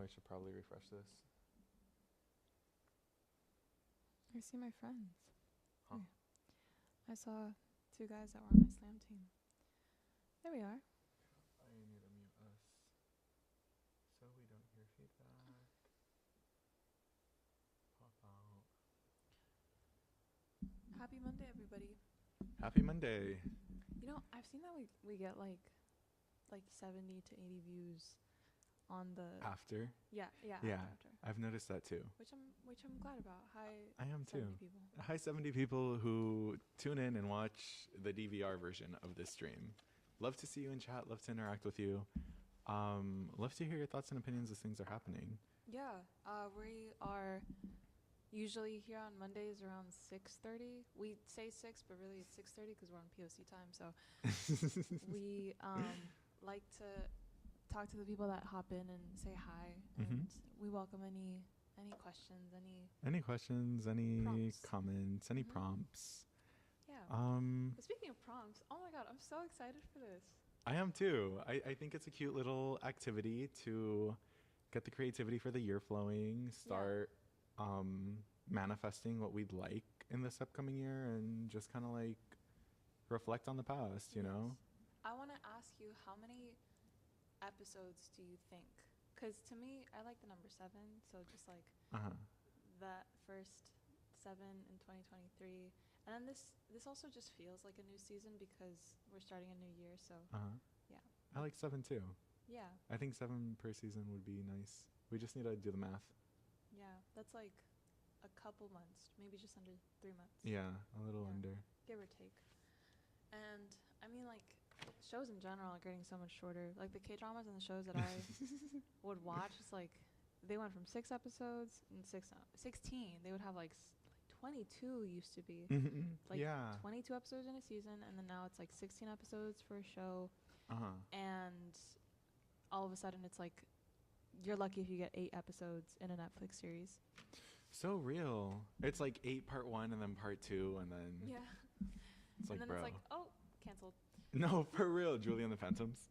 I should probably refresh this. I see my friends. Huh. Wait. I saw 2 guys that were on my slam team. There we are. I need to mute us so we don't hear feedback. Pop out. Happy Monday, everybody. Happy Monday. You know, I've seen that we get like 70 to 80 views on the After? yeah. After. I've noticed that too. Which I'm glad about. Hi, I am 70 too. people. Hi, 70 people who tune in and watch the DVR version of this stream. Love to see you in chat. Love to interact with you. Love to hear your thoughts and opinions as things are happening. Yeah, we are usually here on Mondays around 6:30. We say 6, but really it's 6:30 because we're on POC time. So we like to talk to the people that hop in and say hi, and we welcome any questions, any questions, any prompts. comments, any prompts. Yeah. But speaking of prompts, oh my god, I'm so excited for this. I am too. I think it's a cute little activity to get the creativity for the year flowing, start manifesting what we'd like in this upcoming year, and just kind of like reflect on the past, you know? I want to ask you, how many episodes do you think? Because to me, I like the number 7, so just like that first 7 in 2023. And then this also just feels like a new season because we're starting a new year, so yeah. I like 7 too. Yeah. I think 7 per season would be nice. We just need to do the math. Yeah, that's like a couple months, maybe just under 3 months. Yeah, a little under. Give or take. And I mean, like, shows in general are getting so much shorter. Like the K-dramas and the shows that I would watch, it's like they went from 6 episodes and 16. They would have like 22 used to be. Like 22 episodes in a season, and then now it's like 16 episodes for a show. And all of a sudden it's like you're lucky if you get 8 episodes in a Netflix series. So real. It's like 8 part 1 and then part 2 and then it's like, and then bro. it's like, oh, canceled. No, for real. Julie and the Phantoms.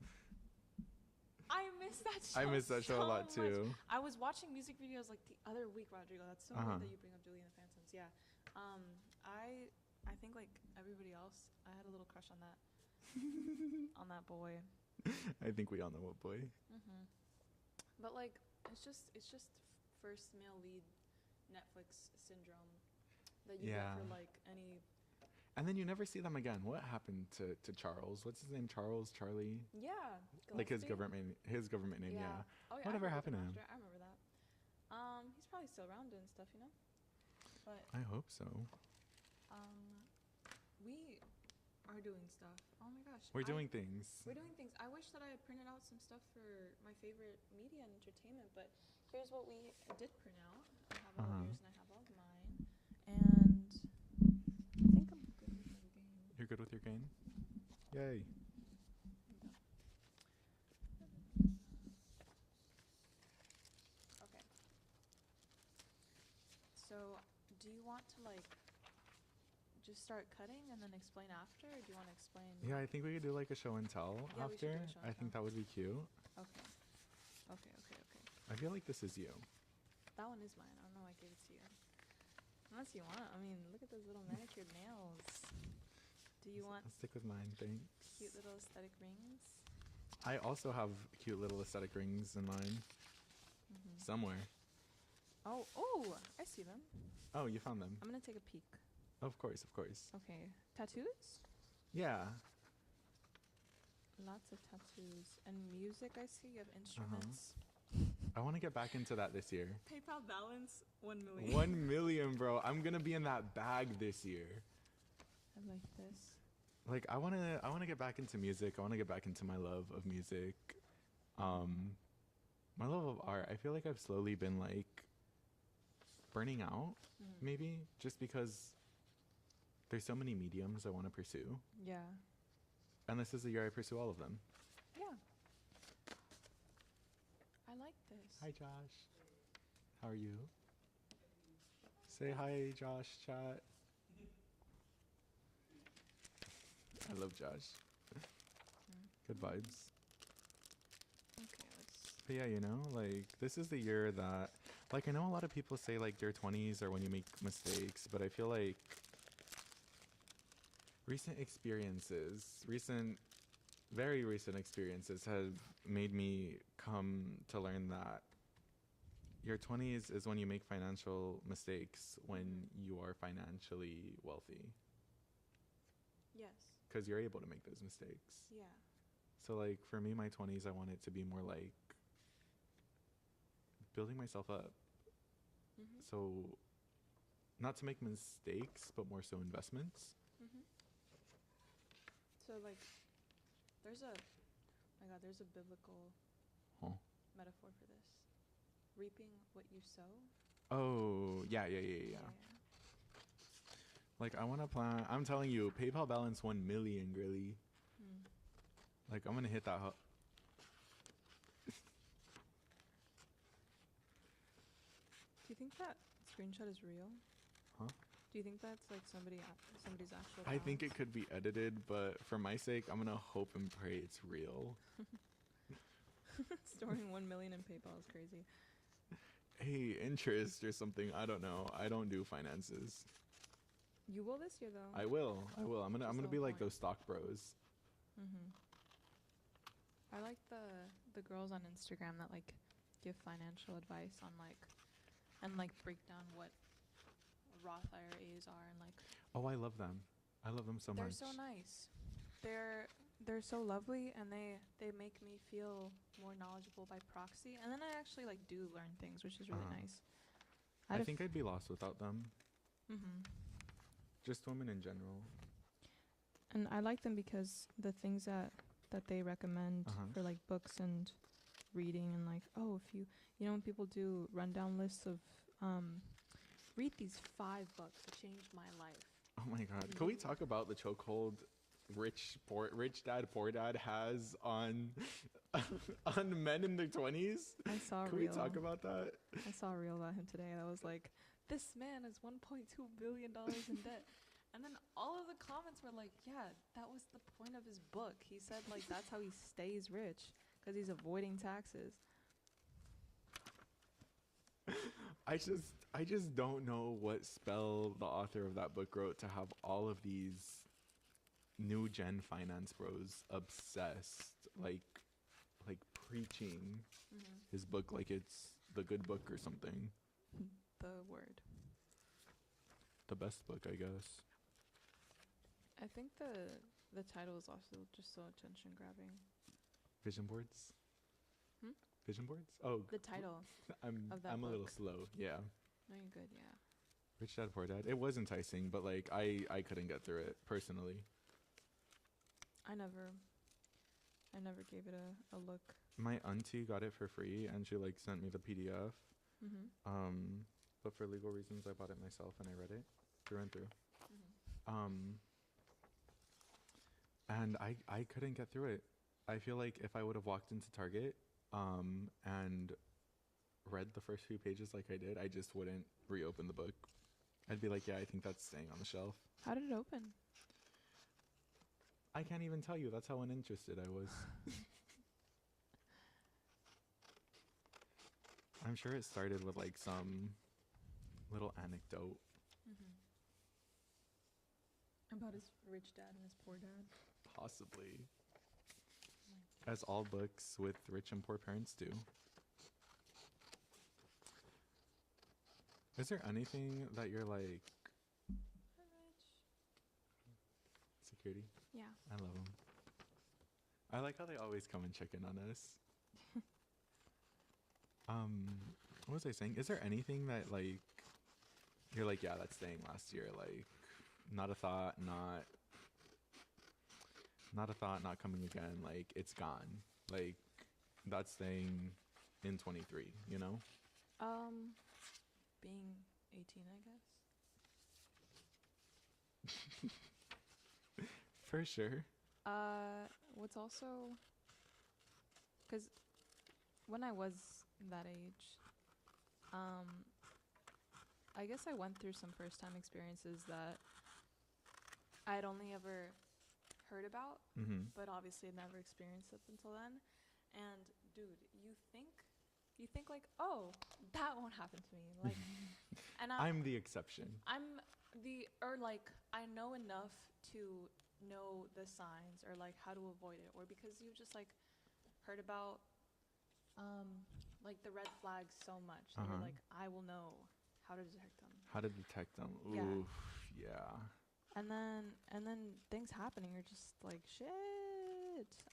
I miss that show. I miss that show so a lot too. Much. I was watching music videos like the other week, Rodrigo. That's so weird that you bring up Julie and the Phantoms. Yeah. I think like everybody else, I had a little crush on that on that boy. I think we all know what boy. But like it's just first male lead Netflix syndrome that you get for like any. And then you never see them again. What happened to Charles? What's his name? Charles? Charlie? Yeah. Gillespie? Like his government name, yeah. Oh, yeah. Whatever happened to him? I remember that. He's probably still around doing stuff, you know? But I hope so. we are doing stuff. Oh my gosh. We're doing things. We're doing things. I wish that I had printed out some stuff for my favorite media and entertainment, but here's what we did print out. I have all of yours and I have all of mine. And I think I'm good with my game. You're good with your game? Yay. Okay. So, do you want to like just start cutting and then explain after, or do you want to explain? Yeah, I think we could do like a show and tell after. I think that would be cute. Okay. I feel like this is you. That one is mine. I don't know why I gave it to you. Unless you want. I mean, look at those little manicured nails. Do you want? I'll stick with mine, thanks. Cute little aesthetic rings. I also have cute little aesthetic rings in mine. Somewhere. Oh, I see them. Oh, you found them. I'm gonna take a peek. Of course. Okay. Tattoos? Yeah. Lots of tattoos. And music, I see. You have instruments. I want to get back into that this year. PayPal balance, 1 million. 1 million, bro. I'm going to be in that bag this year. I like this. Like, I want to get back into music. I want to get back into my love of music. My love of art. I feel like I've slowly been, like, burning out, maybe, just because there's so many mediums I want to pursue. Yeah. And this is the year I pursue all of them. Yeah. I like this. Hi, Josh. How are you? Say hi, Josh, chat. I love Josh. Good vibes. Okay, let's But yeah, like this is the year that, like, I know a lot of people say like your 20s are when you make mistakes, but I feel like recent experiences, very recent experiences have made me come to learn that your 20s is when you make financial mistakes when you are financially wealthy. Yes. Because you're able to make those mistakes. Yeah. So, like, for me, my 20s, I want it to be more like building myself up. Mhm. So, not to make mistakes, but more so investments. Mhm. So like, there's a, my God, there's a biblical Huh. metaphor for this. Reaping what you sow. Oh, yeah. Like, I want to plan. I'm telling you, PayPal balance 1 million, really. Hmm. Like, I'm going to hit that. Do you think that screenshot is real? Huh? Do you think that's like somebody's actual? I think balance? it could be edited, but for my sake, I'm going to hope and pray it's real. Storing 1 million in PayPal is crazy. Hey, interest or something. I don't know. I don't do finances. You will this year though. I will. I'm Just gonna the be whole like point. those stock bros. Mhm. I like the girls on Instagram that like give financial advice on like and like break down what Roth IRAs are and like Oh, I love them. I love them so they're much. so nice. They're so lovely and they make me feel more knowledgeable by proxy and then I actually like do learn things, which is really Uh-huh. nice. I think I'd be lost without them. Mhm. Just women in general. And I like them because the things that they recommend Uh-huh. for like books and reading and like, oh, if you know when people do rundown lists of read these 5 books that changed my life. Oh my God. Can we talk about the chokehold rich dad, poor dad has on on men in their 20s? I saw a Can we reel. talk about that? I saw a reel about him today that was like, this man is $1.2 billion in debt. And then all of the comments were like, yeah, that was the point of his book. He said like that's how he stays rich because he's avoiding taxes. I just don't know what spell the author of that book wrote to have all of these new gen finance bros obsessed, like preaching his book like it's the good book or something. The word. The best book, I guess. I think the title is also just so attention grabbing. Vision boards? Hmm? Vision boards? Oh, The title. of that I'm a little book. slow. Yeah. No, you're good. Yeah. Rich Dad Poor Dad. It was enticing, but like I couldn't get through it personally. I never gave it a look. My auntie got it for free and she like sent me the PDF. Mhm. But for legal reasons I bought it myself and I read it through and through. Mhm. And I couldn't get through it. I feel like if I would have walked into Target and read the first few pages like I did, I just wouldn't reopen the book. I'd be like, yeah, I think that's staying on the shelf. How did it open? I can't even tell you. That's how uninterested I was. I'm sure it started with like some little anecdote. About his rich dad and his poor dad. Possibly. As all books with rich and poor parents do. Is there anything that you're like... Security? Yeah. I love them. I like how they always come and check in on us. What was I saying? Is there anything that like... You're like, yeah, that's staying last year. Like, not a thought, not coming again. Like, it's gone. Like, that's staying in 23, you know? Being 18, I guess. For sure. What's also, because when I was that age, I guess I went through some first-time experiences that I'd only ever heard about, Mm-hmm. but obviously had never experienced up until then. And dude, you think you think like, oh, that won't happen to me. Like, and I'm the exception. I know enough to know the signs or like how to avoid it, or because you've just like heard about like the red flags so much that you're like, I will know how to detect them. How to detect them. Yeah. Oof, yeah. And then things happen and you're just like, shit.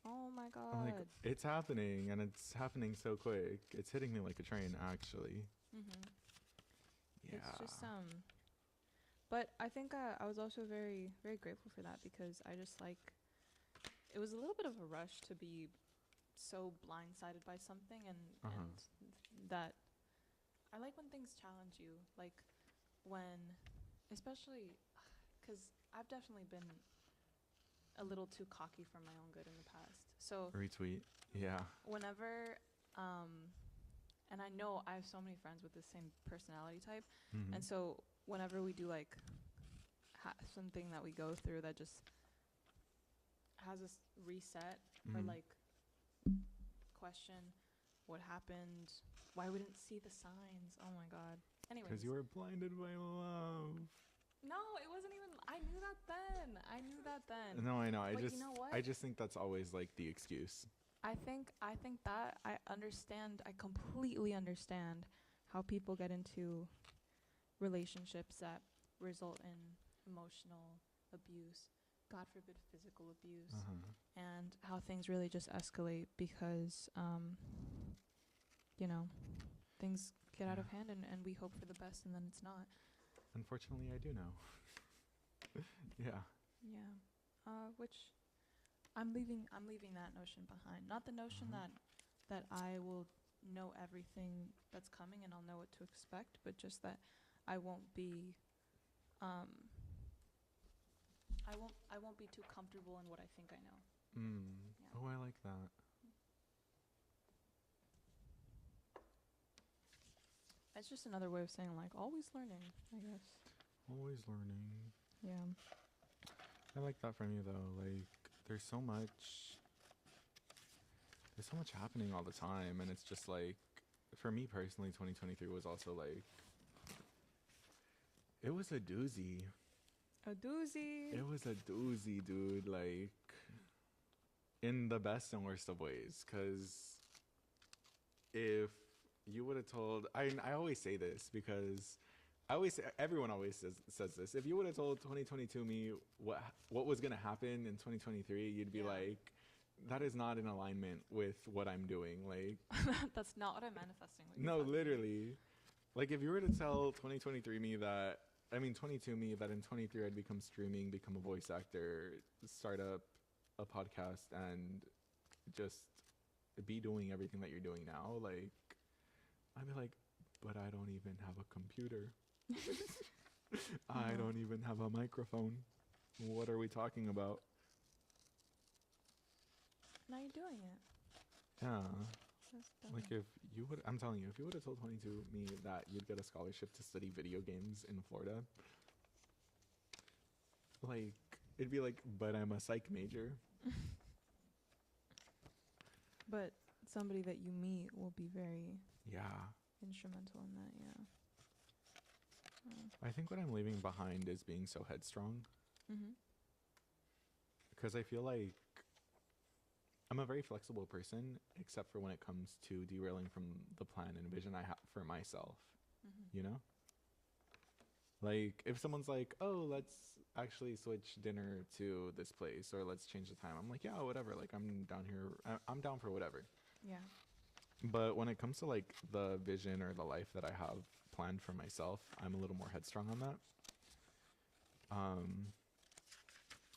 Oh my god. I'm like, it's happening, and it's happening so quick. It's hitting me like a train, actually. Mhm. Yeah. It's just but I think I was also very, very grateful for that, because I just like, it was a little bit of a rush to be so blindsided by something, and that I like when things challenge you, like when, especially because I've definitely been a little too cocky for my own good in the past. So Retweet. Yeah. whenever, and I know I have so many friends with the same personality type, and so whenever we do like something that we go through that just has us reset or like question what happened, why we didn't see the signs. Oh my god. Anyways. Because you were blinded by love. No, it wasn't even. I knew that then. No, I know. But you know what? I just think that's always like the excuse. I think that I understand. I completely understand how people get into relationships that result in emotional abuse, God forbid physical abuse, and how things really just escalate because, things get out of hand, and we hope for the best, and then it's not. Unfortunately, I do know. Yeah. Yeah. Which I'm leaving that notion behind. Not the notion that I will know everything that's coming and I'll know what to expect, but just that I won't be I won't be too comfortable in what I think I know. Yeah. Oh, I like that. It's just another way of saying like always learning, I guess. Always learning. Yeah. I like that from you though. Like there's so much happening all the time, and it's just like, for me personally, 2023 was also like, it was a doozy. A doozy. It was a doozy, dude. Like, in the best and worst of ways. Because if you would have told, I always say this because everyone always says this. If you would have told 2022 me what was gonna happen in 2023, you'd be like, that is not in alignment with what I'm doing. Like, that's not what I'm manifesting. No, literally. Like, if you were to tell 2023 me that, I mean 22 me, that in 23 I'd become streaming, become a voice actor, start up a podcast, and just be doing everything that you're doing now, like, I'd be like, but I don't even have a computer. I don't even have a microphone. What are we talking about? Now you're doing it. Yeah. Like, if you would, I'm telling you, if you would have told 22 me that you'd get a scholarship to study video games in Florida, like, it'd be like, but I'm a psych major. But somebody that you meet will be very instrumental in that, I think what I'm leaving behind is being so headstrong. Because I feel like I'm a very flexible person, except for when it comes to derailing from the plan and vision I have for myself, you know? Like, if someone's like, oh, let's actually switch dinner to this place, or let's change the time, I'm like, yeah, whatever. Like, I'm down here. I'm down for whatever. Yeah. But when it comes to, like, the vision or the life that I have planned for myself, I'm a little more headstrong on that.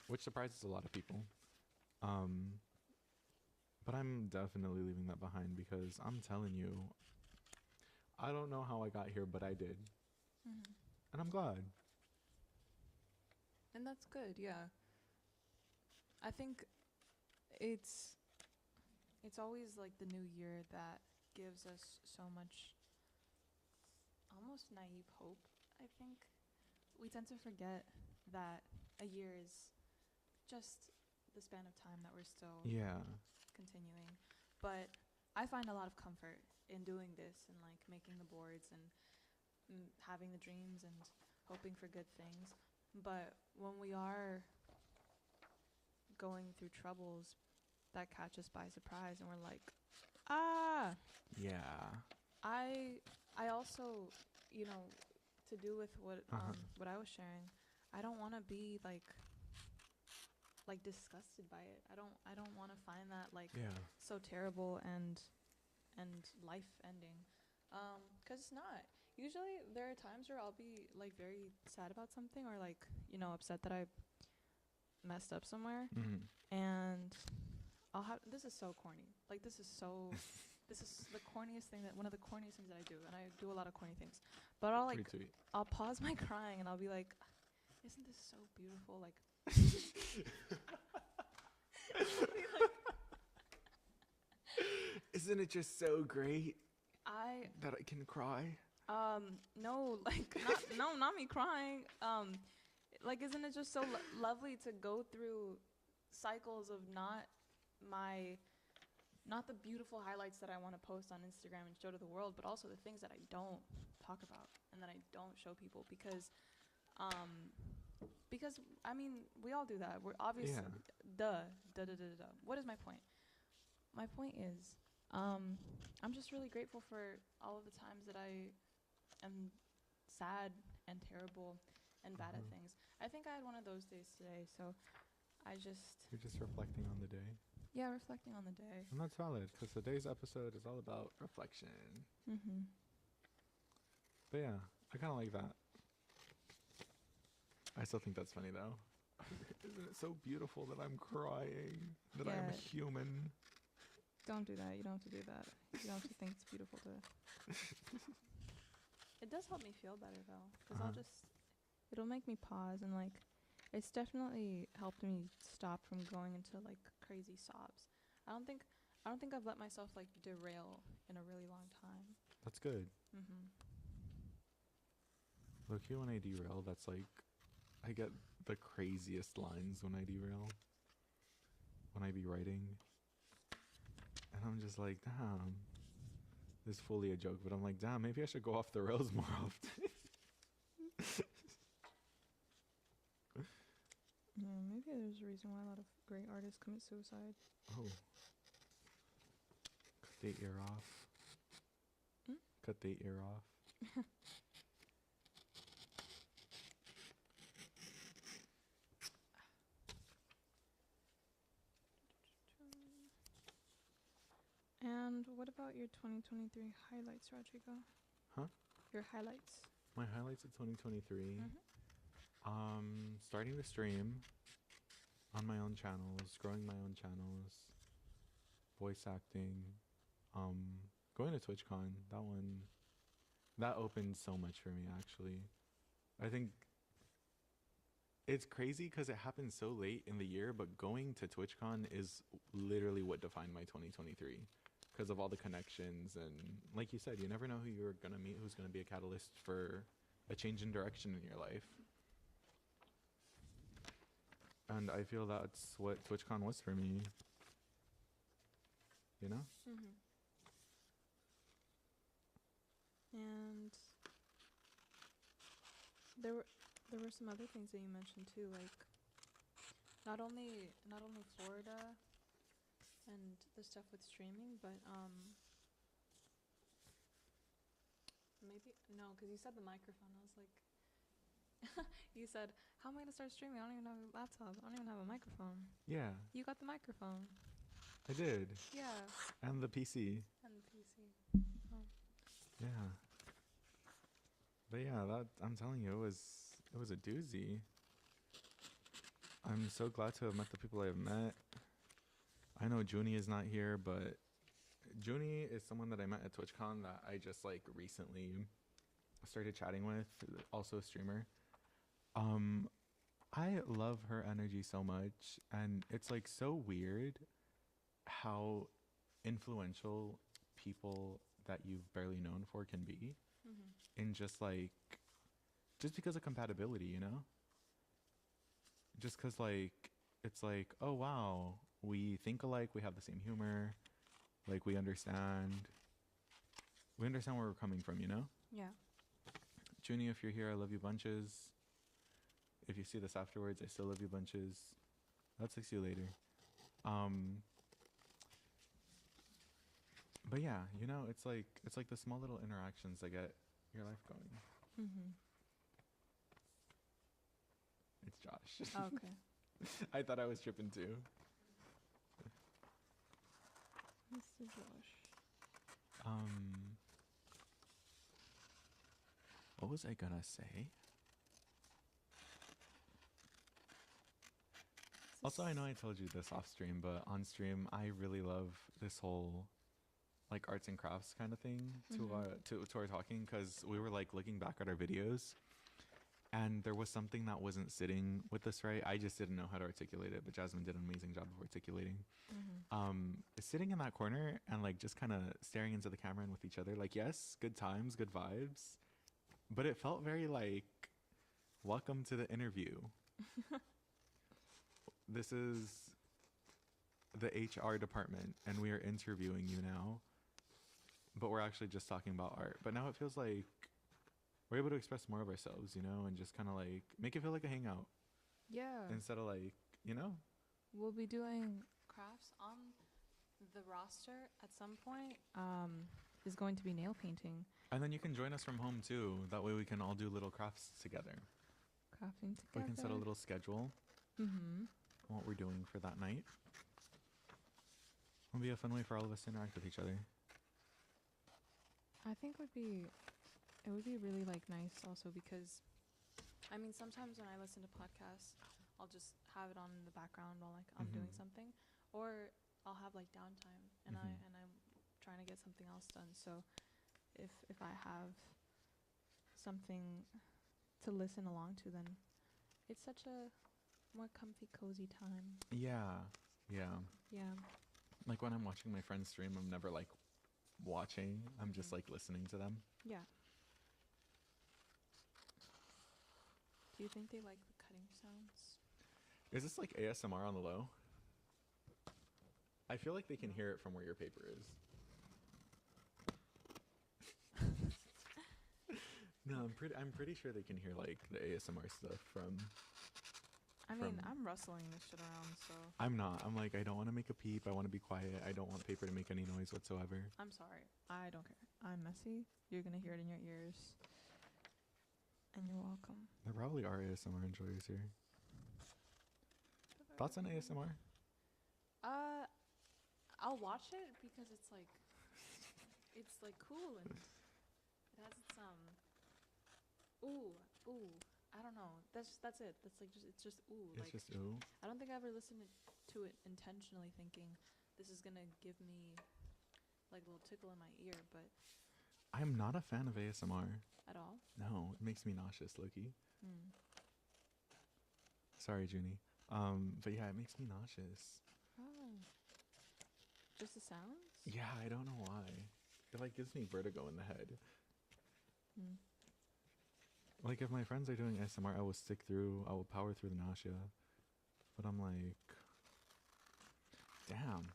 Which surprises a lot of people. But I'm definitely leaving that behind, because I'm telling you, I don't know how I got here, but I did. And I'm glad. And that's good, yeah. I think it's always like the new year that gives us so much almost naive hope, I think. We tend to forget that a year is just the span of time that we're still continuing. But I find a lot of comfort in doing this and like making the boards and having the dreams and hoping for good things. But when we are going through troubles that catch us by surprise and we're like, ah, Yeah. I also, you know, to do with what I was sharing, I don't want to be like disgusted by it. I don't want to find that like Yeah. so terrible and life ending. 'Cause it's not. Usually there are times where I'll be like very sad about something or like, you know, upset that I messed up somewhere, Mm-hmm. and I'll have, this is so corny. Like this is so this is the corniest thing, that one of the corniest things that I do, and I do a lot of corny things. But I'll like Pretty sweet. I'll pause my crying and I'll be like, isn't this so beautiful? Like Isn't it just so great I that I can cry? no, like not me crying. Like isn't it just so lovely to go through cycles of not the beautiful highlights that I want to post on Instagram and show to the world, but also the things that I don't talk about and that I don't show people because I mean we all do that. We're obviously duh. What is my point? My point is I'm just really grateful for all of the times that I am sad and terrible and bad at things. I think I had one of those days today, so You're just reflecting on the day. reflecting on the day. And that's valid, because today's episode is all about reflection. Mhm. But yeah, I kind of like that. I still think that's funny, though. Isn't it so beautiful that I'm crying? That I am a Yeah. human? Don't do that. You don't have to do that. You don't have to think it's beautiful to. It does help me feel better though, because it'll make me pause and like, it's definitely helped me stop from going into like crazy sobs. I don't think I've let myself like derail in a really long time. That's good. Mhm. Look, here when I derail, that's like, I get the craziest lines when I derail. When I be writing. And I'm just like, damn. This is fully a joke, but I'm like, damn, maybe I should go off the rails more often. Yeah, maybe there's a reason why a lot of great artists commit suicide. Oh. Cut the ear off. Hmm? Cut the ear off. And what about your 2023 highlights, Rodrigo? Huh? Your highlights. My highlights of 2023. Mhm. Starting to stream on my own channels, growing my own channels, voice acting, going to TwitchCon. That opened so much for me, actually. I think it's crazy because it happened so late in the year, but going to TwitchCon is literally what defined my 2023 because of all the connections. And like you said, you never know who you're going to meet, who's going to be a catalyst for a change in direction in your life. And I feel that's what TwitchCon was for me. You know? Mhm. And there were some other things that you mentioned too, like not only Florida and the stuff with streaming, but maybe no, because you said the microphone. I was like, you said, how am I gonna start streaming? I don't even have a laptop. I don't even have a microphone. Yeah, You got the microphone. I did. Yeah. And the PC. And the PC. Oh. Yeah. But yeah, that I'm telling you, it was a doozy. I'm so glad to have met the people I have met. I know Junie is not here, but Junie is someone that I met at TwitchCon that I just like recently started chatting with, also a streamer. I love her energy so much, and it's like so weird how influential people that you've barely known for can be in just because of compatibility, you know? Just because like it's like, oh wow, we think alike, we have the same humor, Like we understand where we're coming from, you know? Yeah. Junie, if you're here, I love you bunches. If you see this afterwards, I still love you bunches. I'll text you later. But yeah, you know, it's like the small little interactions that get your life going. Mhm. It's Josh. Okay. I thought I was tripping too. Mr. Josh. What was I gonna say? Also, I know I told you this off stream, but on stream, I really love this whole like arts and crafts kind of thing to our talking, because we were like looking back at our videos, and there was something that wasn't sitting with us right. I just didn't know how to articulate it, but Jasmine did an amazing job of articulating. Sitting in that corner and like just kind of staring into the camera and with each other, like, yes, good times, good vibes, but it felt very like, welcome to the interview. This is the HR department and we are interviewing you now, but we're actually just talking about art. But now it feels like we're able to express more of ourselves, you know, and just kind of like make it feel like a hangout. Yeah. Instead of like, you know, We'll be doing crafts on the roster at some point. Is going to be nail painting. and then you can join us from home too. That way we can all do little crafts together. Crafting together. We can set a little schedule on what we're doing for that night. It'll be a fun way for all of us to interact with each other. I think it would be really like nice also because, I mean, sometimes when I listen to podcasts, I'll just have it on in the background while like I'm doing something, or I'll have like downtime and I'm trying to get something else done. So if I have something to listen along to, then it's such a more comfy, cozy time. Yeah. Yeah. Yeah. Like when I'm watching my friends stream, I'm never like watching. I'm just like listening to them. Yeah. Do you think they like the cutting sounds? Is this like ASMR on the low? I feel like they can hear it from where your paper is. No, I'm pretty sure they can hear like the ASMR stuff from. I mean, I'm rustling this shit around, so. I'm not. I'm like, I don't want to make a peep. I want to be quiet. I don't want paper to make any noise whatsoever. I'm sorry. I don't care. I'm messy. You're gonna hear it in your ears. And you're welcome. There probably are ASMR enjoyers here. Thoughts on ASMR? I'll watch it because it's like cool and it has its ooh, I don't know. That's it. That's like it's just ooh. It's like, just ooh. I don't think I ever listened to it intentionally thinking this is gonna give me like a little tickle in my ear, but I'm not a fan of ASMR. at all. No, it makes me nauseous, Loki. Sorry, Junie. But yeah, it makes me nauseous. Oh. Just the sounds? Yeah, I don't know why. It like gives me vertigo in the head. Like if my friends are doing ASMR, I will power through the nausea. But I'm like, damn.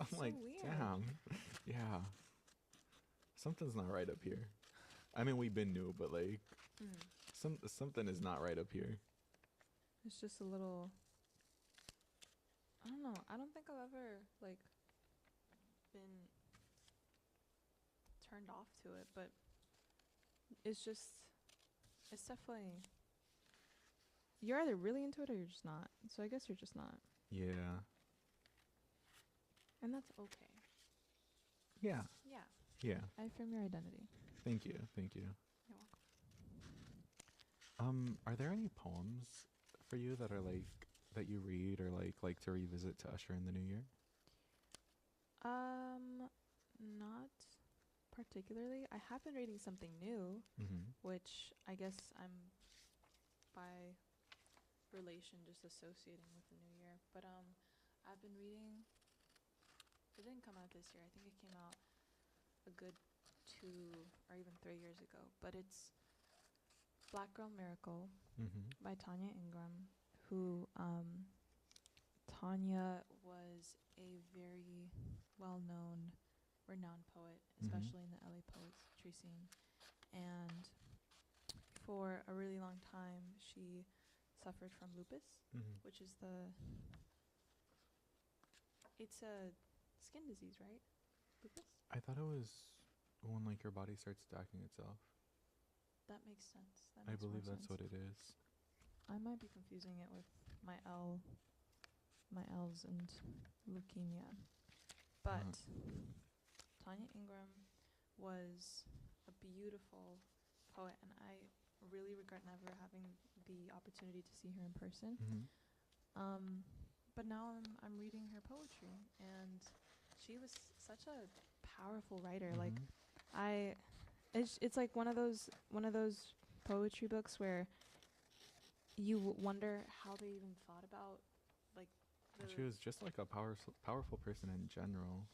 I'm So like, weird. damn. Yeah. Something's not right up here. I mean, we've been new, but like, something is not right up here. It's just a little. I don't know. I don't think I've ever like been turned off to it, but it's definitely. You're either really into it or you're just not. So I guess you're just not, Yeah. and that's okay. Yeah. Yeah, Yeah. I affirm your identity. Thank you. Thank you. You're welcome. Are there any poems for you that are like that you read or like to revisit to usher in the new year? Not particularly. I have been reading something new, which I guess I'm by relation just associating with the new year. But I've been reading. It didn't come out this year. I think it came out a good 2 or even 3 years ago. But it's Black Girl Miracle by Tanya Ingram, who Tanya was a very well-known, renowned poet, Mhm. especially in the LA poetry scene. And for a really long time, she suffered from lupus, Mhm. which is it's a skin disease, right? Lupus? I thought it was when like your body starts attacking itself. That makes sense. That I makes more believe that's sense. what it is. I might be confusing it with my L's and leukemia. But Tanya Ingram was a beautiful poet, and I really regret never having the opportunity to see her in person. Mhm. But now I'm reading her poetry, and she was such a powerful writer. Like Mhm. it's like one of those poetry books where you wonder how they even thought about like She was just like a powerful person in general.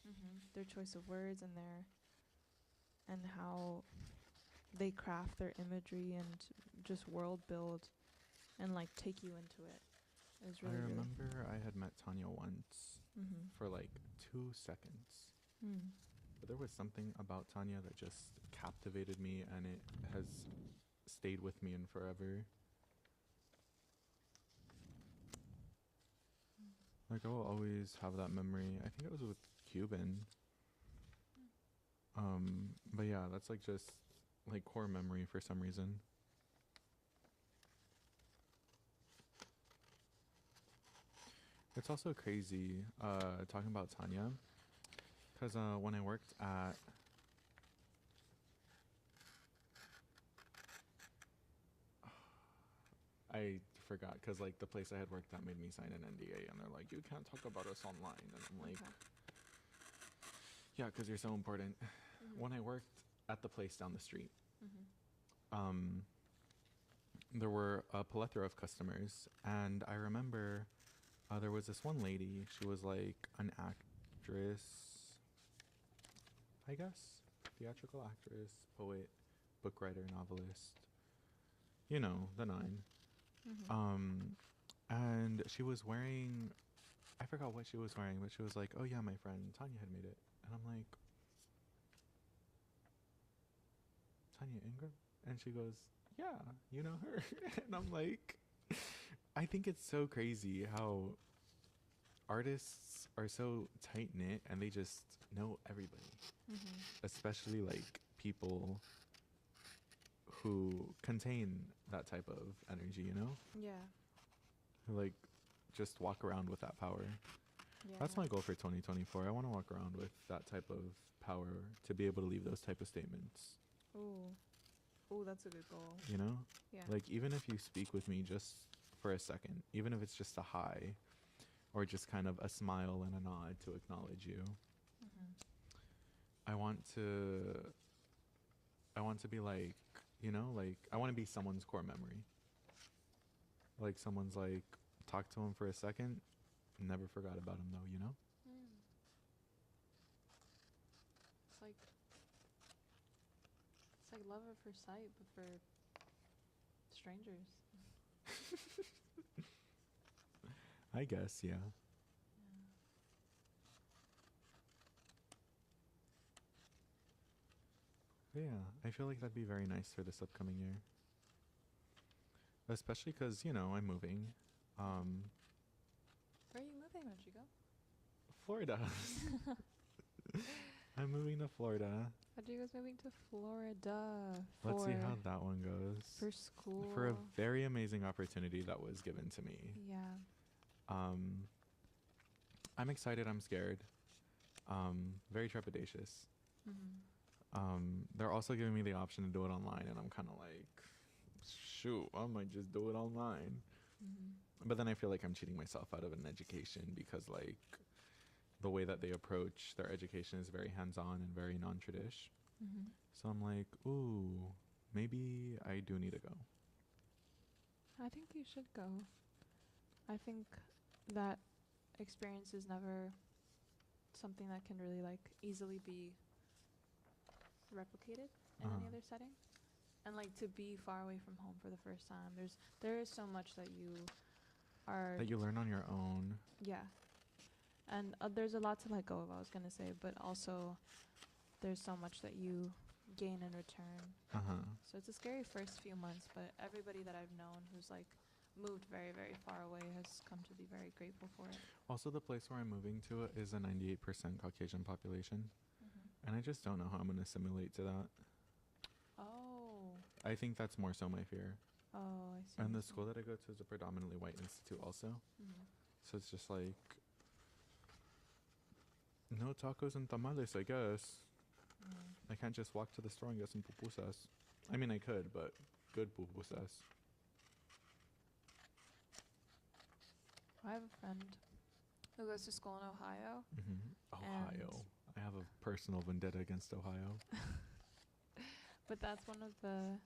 their choice of words and how they craft their imagery and just world build and like take you into it. It was really I really. remember I had met Tanya once Mm-hmm. for like 2 seconds. Mm. But there was something about Tanya that just captivated me, and it has stayed with me and forever. Like I will always have that memory. I think it was with Cuban. But yeah, that's like just like core memory for some reason. It's also crazy talking about Tanya, because when I worked at I forgot, because like the place I had worked at made me sign an NDA, and they're like, you can't talk about us online, and I'm like, Okay. yeah, because you're so important. Mm-hmm. When I worked at the place down the street, Mm-hmm. um, there were a plethora of customers, and I remember there was this one lady. She was like an actress, I guess, theatrical actress, poet, book writer, novelist. You know, the nine. Mm-hmm. And she was wearing, I forgot what she was wearing, but she was like, oh yeah, my friend Tanya had made it. And I'm like, Tanya Ingram? And she goes, yeah, you know her. And I'm like, I think it's so crazy how artists are so tight knit and they just know everybody, Mm-hmm. especially like people who contain that type of energy, you know? Yeah. Who like just walk around with that power. Yeah. That's my goal for 2024. I want to walk around with that type of power to be able to leave those type of statements. Ooh. Ooh, that's a good goal. You know? Yeah. Like even if you speak with me just for a second, even if it's just a hi or just kind of a smile and a nod to acknowledge you. Mm-hmm. I want to be like, you know, like I want to be someone's core memory. Like someone's like talk to him for a second, never forgot about him though, you know? Mm. It's like love at first sight, but for strangers. I guess, yeah. Yeah. But yeah, I feel like that'd be very nice for this upcoming year. Especially because, you know, I'm moving. Where are you moving, Rodrigo? Florida. I'm moving to Florida. Rodrigo's moving to Florida Let's see how that one goes. for school. For a very amazing opportunity that was given to me. Yeah. I'm excited. I'm scared. Very trepidatious. They're also giving me the option to do it online, and I'm kind of like, shoot, I might just do it online. But then I feel like I'm cheating myself out of an education because, like, the way that they approach their education is very hands-on and very non-tradish. So I'm like, ooh, maybe I do need to go. I think you should go. I think that experience is never something that can really like easily be replicated in any other setting. And like to be far away from home for the first time, there is so much that you are That you learn on your own. yeah. And there's a lot to let go of, I was going to say, but also there's so much that you gain in return. So it's a scary first few months, but everybody that I've known who's like moved very, very far away has come to be very grateful for it. Also, the place where I'm moving to is a 98% Caucasian population, and I just don't know how I'm going to assimilate to that. Oh. I think that's more so my fear. Oh, I see. And I the see. school that I go to is a predominantly white institute also. So it's just like, no tacos and tamales, I guess. I can't just walk to the store and get some pupusas. I mean, I could, but good pupusas. I have a friend who goes to school in Ohio. Ohio. I have a personal vendetta against Ohio. But that's one of the,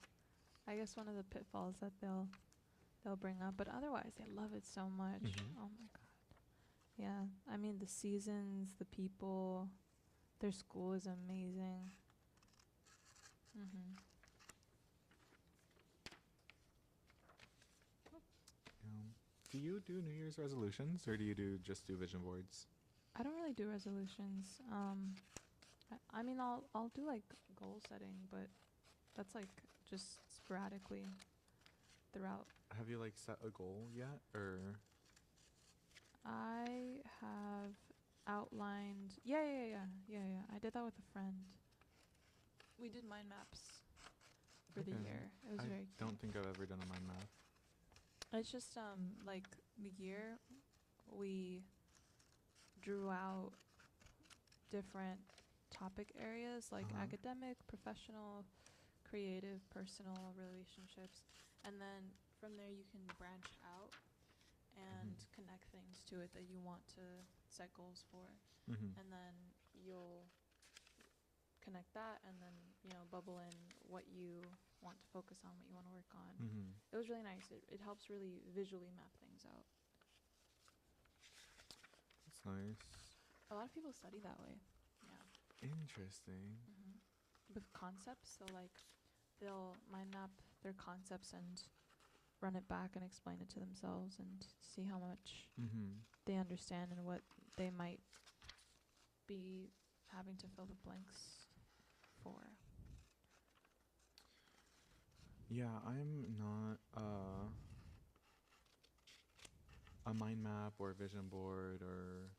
I guess, one of the pitfalls that they'll bring up. But otherwise, they love it so much. Oh my god. Yeah, I mean the seasons, the people, their school is amazing. Do you do New Year's resolutions, or do you just do vision boards? I don't really do resolutions. I mean, I'll do like goal setting, but that's like just sporadically throughout. Have you like set a goal yet, or? I have outlined. Yeah. I did that with a friend. We did mind maps for the year. It was very cute. I don't think I've ever done a mind map. It's just like the year we drew out different topic areas like academic, professional, creative, personal, relationships, and then from there you can branch out and connect things to it that you want to set goals for, and then you'll connect that and then bubble in what you want to focus on, what you want to work on. It was really nice. It helps really visually map things out. That's nice. A lot of people study that way. Yeah. Interesting. With concepts, so like they'll mind map their concepts and run it back and explain it to themselves and see how much they understand and what they might be having to fill the blanks for. Yeah, I'm not a mind map or vision board or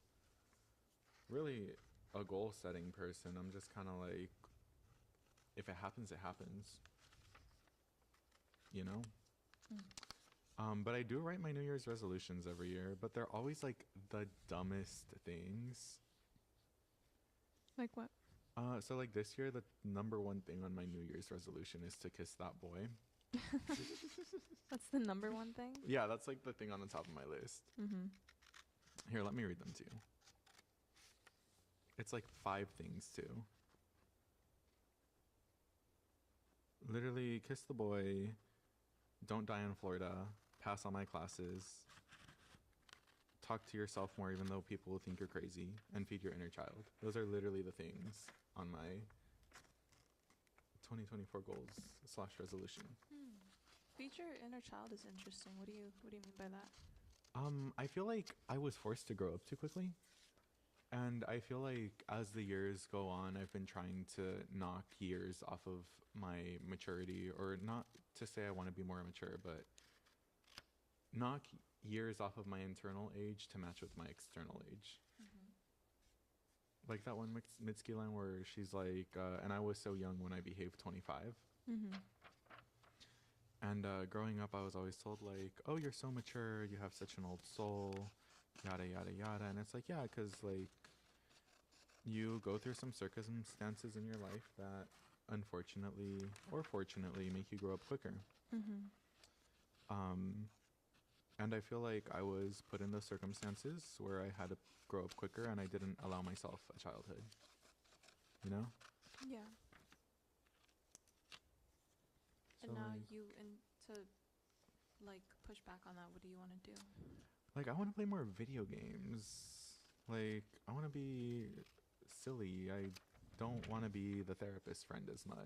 really a goal setting person. I'm just kind of like, if it happens, it happens. You know? But I do write my New Year's resolutions every year, but they're always like the dumbest things. Like what? So like this year, the number one thing on my New Year's resolution is to kiss that boy. That's the number one thing? Yeah, that's like the thing on the top of my list. Here, let me read them to you. It's like 5 things too. Literally, kiss the boy, don't die in Florida, pass all my classes, talk to yourself more even though people will think you're crazy, and feed your inner child. Those are literally the things on my 2024 goals / resolution. Feed your inner child is interesting. What do you mean by that? I feel like I was forced to grow up too quickly. And I feel like as the years go on, I've been trying to knock years off of my maturity, or not to say I want to be more mature, but knock years off of my internal age to match with my external age. Like that one Mitski line where she's like, and I was so young when I behaved 25. And growing up, I was always told like, oh, you're so mature, you have such an old soul, yada, yada, yada. And it's like, yeah, because like you go through some circumstances in your life that unfortunately or fortunately make you grow up quicker. And I feel like I was put in those circumstances where I had to grow up quicker and I didn't allow myself a childhood. You know? Yeah. So And now like, to like push back on that, what do you want to do? like I want to play more video games. Like I want to be silly. I don't want to be the therapist friend as much.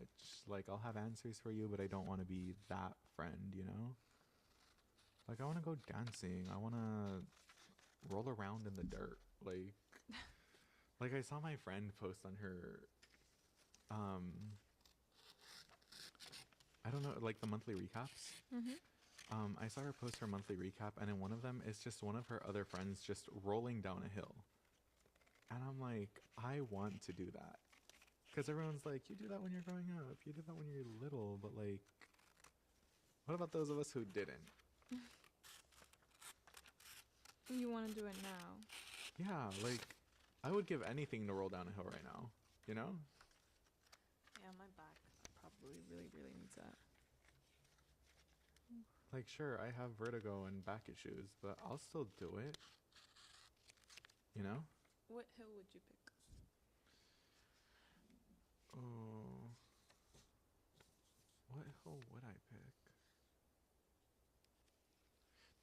Like I'll have answers for you, but I don't want to be that friend, you know? Like I want to go dancing. I want to roll around in the dirt. Like Like I saw my friend post on her, um, I don't know, like the monthly recaps. Mhm. I saw her post her monthly recap, and in one of them, it's just one of her other friends just rolling down a hill. And I'm like, I want to do that. Because everyone's like, you do that when you're growing up, you do that when you're little, but like, what about those of us who didn't? You want to do it now? Yeah, like, I would give anything to roll down a hill right now, you know? Yeah, my back probably really needs that. Like, sure, I have vertigo and back issues, but I'll still do it, you know? What hill would you pick? Oh, what hill would I pick?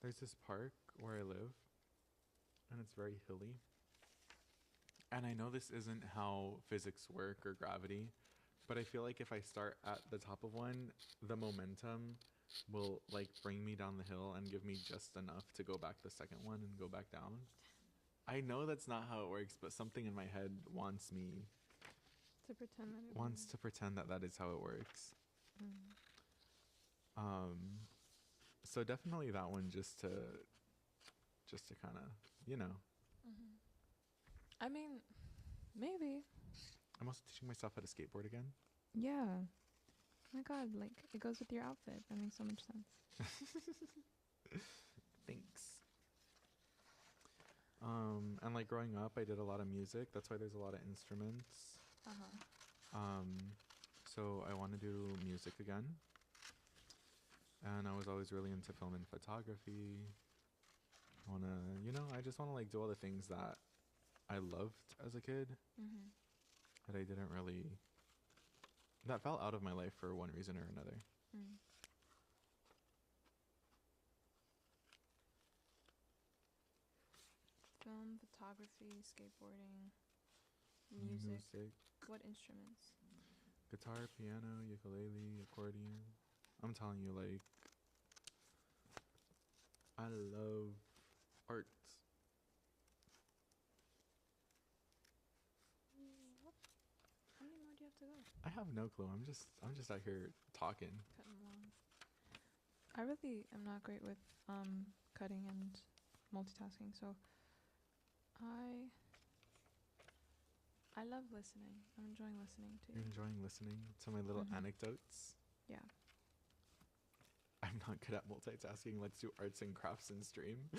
There's this park where I live, and it's very hilly. And I know this isn't how physics work or gravity, but I feel like if I start at the top of one, the momentum will like bring me down the hill and give me just enough to go back the second one and go back down. I know that's not how it works, but something in my head wants To pretend that it wants to pretend that that is how it works. Um, so definitely that one just to kind of, you know. Mm-hmm. I mean, maybe. I'm also teaching myself how to skateboard again. Yeah. Oh my god, like it goes with your outfit. That makes so much sense. Thanks. And like growing up, I did a lot of music. That's why there's a lot of instruments. So I want to do music again. And I was always really into film and photography. I want to, you know, I just want to like do all the things that I loved as a kid that I didn't really, that fell out of my life for one reason or another. Film, photography, skateboarding, music. What instruments? Guitar, piano, ukulele, accordion. I'm telling you, like, I love art. How many more do you have to go? I have no clue. I'm just out here talking. Cutting along. I really am not great with cutting and multitasking, so I love listening. I'm enjoying listening to you. You're enjoying listening to my little anecdotes? Yeah. I'm not good at multitasking. Let's do arts and crafts in stream.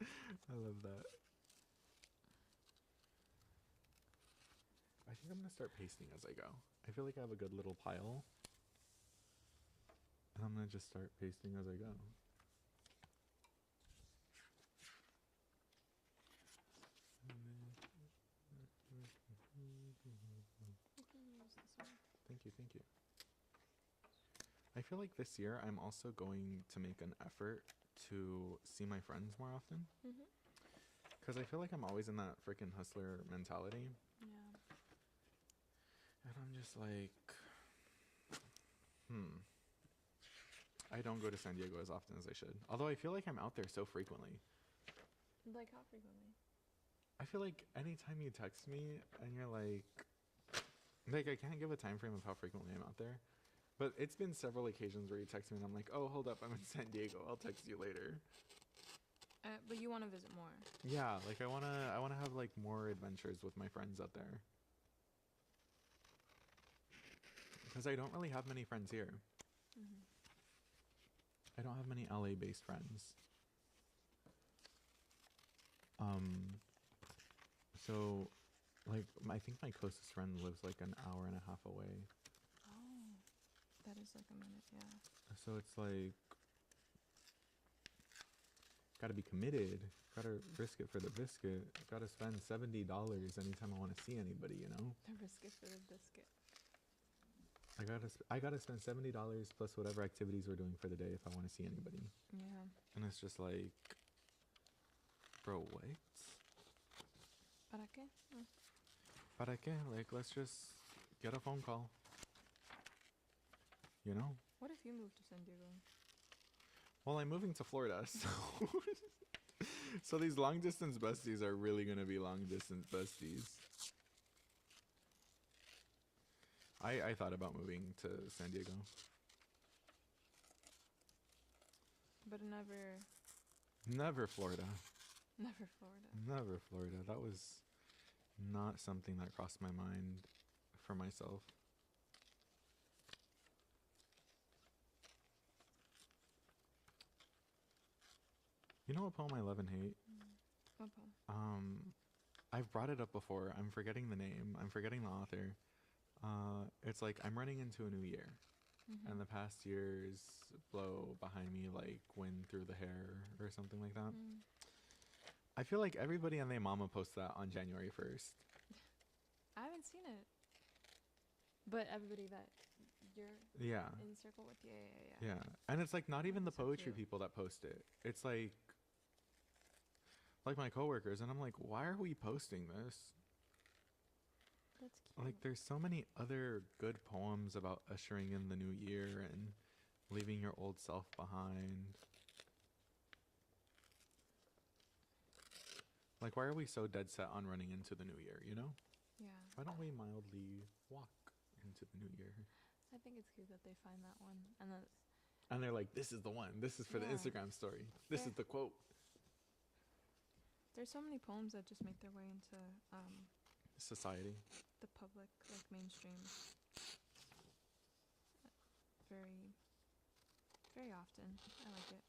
I love that. I think I'm gonna start pasting as I go. I feel like I have a good little pile. And I'm gonna just start pasting as I go. Thank you. I feel like this year I'm also going to make an effort to see my friends more often. Because I feel like I'm always in that freaking hustler mentality. Yeah. And I'm just like, I don't go to San Diego as often as I should. Although I feel like I'm out there so frequently. Like how frequently? I feel like anytime you text me and you're like I can't give a time frame of how frequently I'm out there. But it's been several occasions where you text me and I'm like, oh, hold up, I'm in San Diego. I'll text you later. But you want to visit more. Yeah, like I wanna have like more adventures with my friends out there. Because I don't really have many friends here. I don't have many LA based friends. So like I think my closest friend lives like an hour and a half away. Oh, that is like a minute, yeah. So it's like, gotta be committed. Gotta risk it for the biscuit. Gotta spend $70 anytime I want to see anybody, you know? The risk it for the biscuit. I gotta spend $70 plus whatever activities we're doing for the day if I want to see anybody. Yeah. And it's just like, bro, what? ¿Para qué? ¿Para qué? Like, let's just get a phone call. You know? What if you moved to San Diego? Well, I'm moving to Florida, so so these long distance besties are really gonna be long distance besties. I thought about moving to San Diego. But never, Never Florida. never Florida. Never Florida. That was not something that crossed my mind for myself. You know what poem I love and hate? What poem? I've brought it up before. I'm forgetting the name. I'm forgetting the author. It's like I'm running into a new year, and the past years blow behind me like wind through the hair or something like that. I feel like everybody and their mama posts that on January 1st. I haven't seen it. But everybody that you're Yeah. in circle with, yeah. Yeah. And it's like not even the So poetry cute. people that post it. It's like my coworkers, and I'm like, why are we posting this? That's cute. Like there's so many other good poems about ushering in the new year and leaving your old self behind. Like why are we so dead set on running into the new year, you know? Yeah. Why don't we mildly walk into the new year? I think it's cute that they find that one. And then And they're like, this is the one. This is for the Yeah. Instagram story. This Yeah. is the quote. there's so many poems that just make their way into Society. the public, like mainstream. Very, very often. I like it.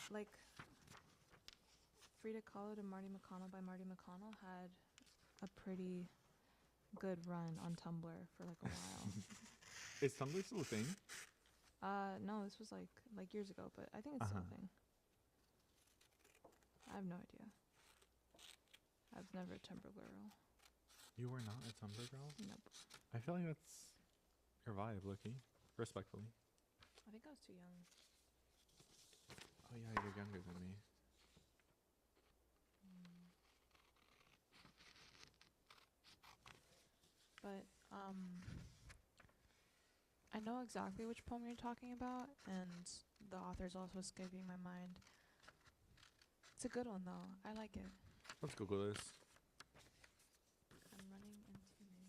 Like Frida Kahlo to Marty McConnell by Marty McConnell had a pretty good run on Tumblr for like a while. Is Tumblr still a thing? No, this was like years ago, but I think it's still a thing. I have no idea. I was never a Tumblr girl. You were not a Tumblr girl? Nope. I feel like that's your vibe, Loki. Respectfully. I think I was too young. Oh yeah, you're younger than me. But I know exactly which poem you're talking about, and the author's also escaping my mind. It's a good one though. I like it. Let's Google this. I'm running into New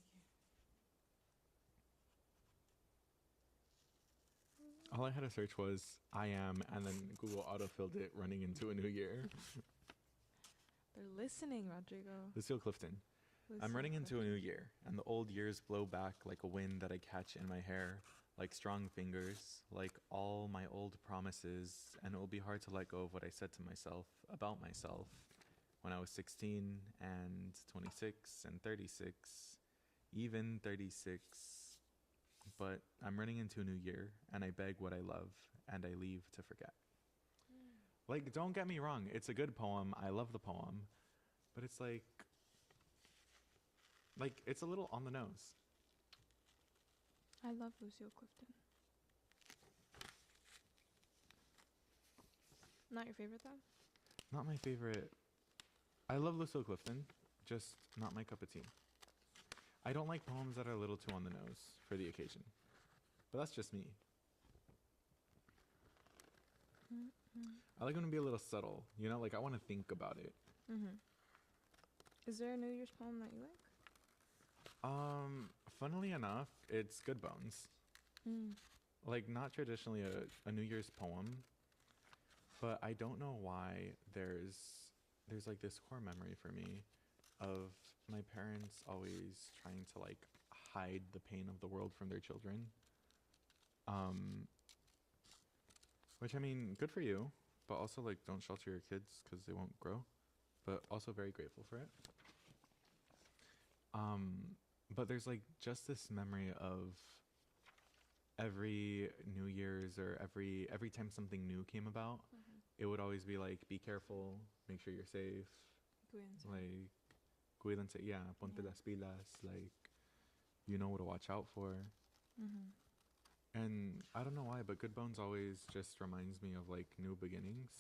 Year. All I had to search was I am, and then Google autofilled it running into a new year. They're listening, Rodrigo. Lucille Clifton. I'm running into a new year, and the old years blow back like a wind that I catch in my hair, like strong fingers, like all my old promises, and it will be hard to let go of what I said to myself about myself when I was 16 and 26 and 36, even 36. But I'm running into a new year, and I beg what I love, and I leave to forget. Like, don't get me wrong, it's a good poem. I love the poem, but it's like it's a little on the nose. I love Lucille Clifton. Not your favorite though? Not my favorite. I love Lucille Clifton, just not my cup of tea. I don't like poems that are a little too on the nose for the occasion. But that's just me. I like them to be a little subtle, you know? Like, I want to think about it. Is there a New Year's poem that you like? Funnily enough, it's Good Bones. Like, not traditionally a New Year's poem, but I don't know why there's like this core memory for me of my parents always trying to like hide the pain of the world from their children. Which I mean, good for you, but also like don't shelter your kids because they won't grow. But also very grateful for it. But there's like just this memory of every New Year's or every time something new came about, it would always be like, be careful, make sure you're safe, like, cuídense, yeah, ponte las pilas, like, you know what to watch out for. And I don't know why, but Good Bones always just reminds me of like new beginnings.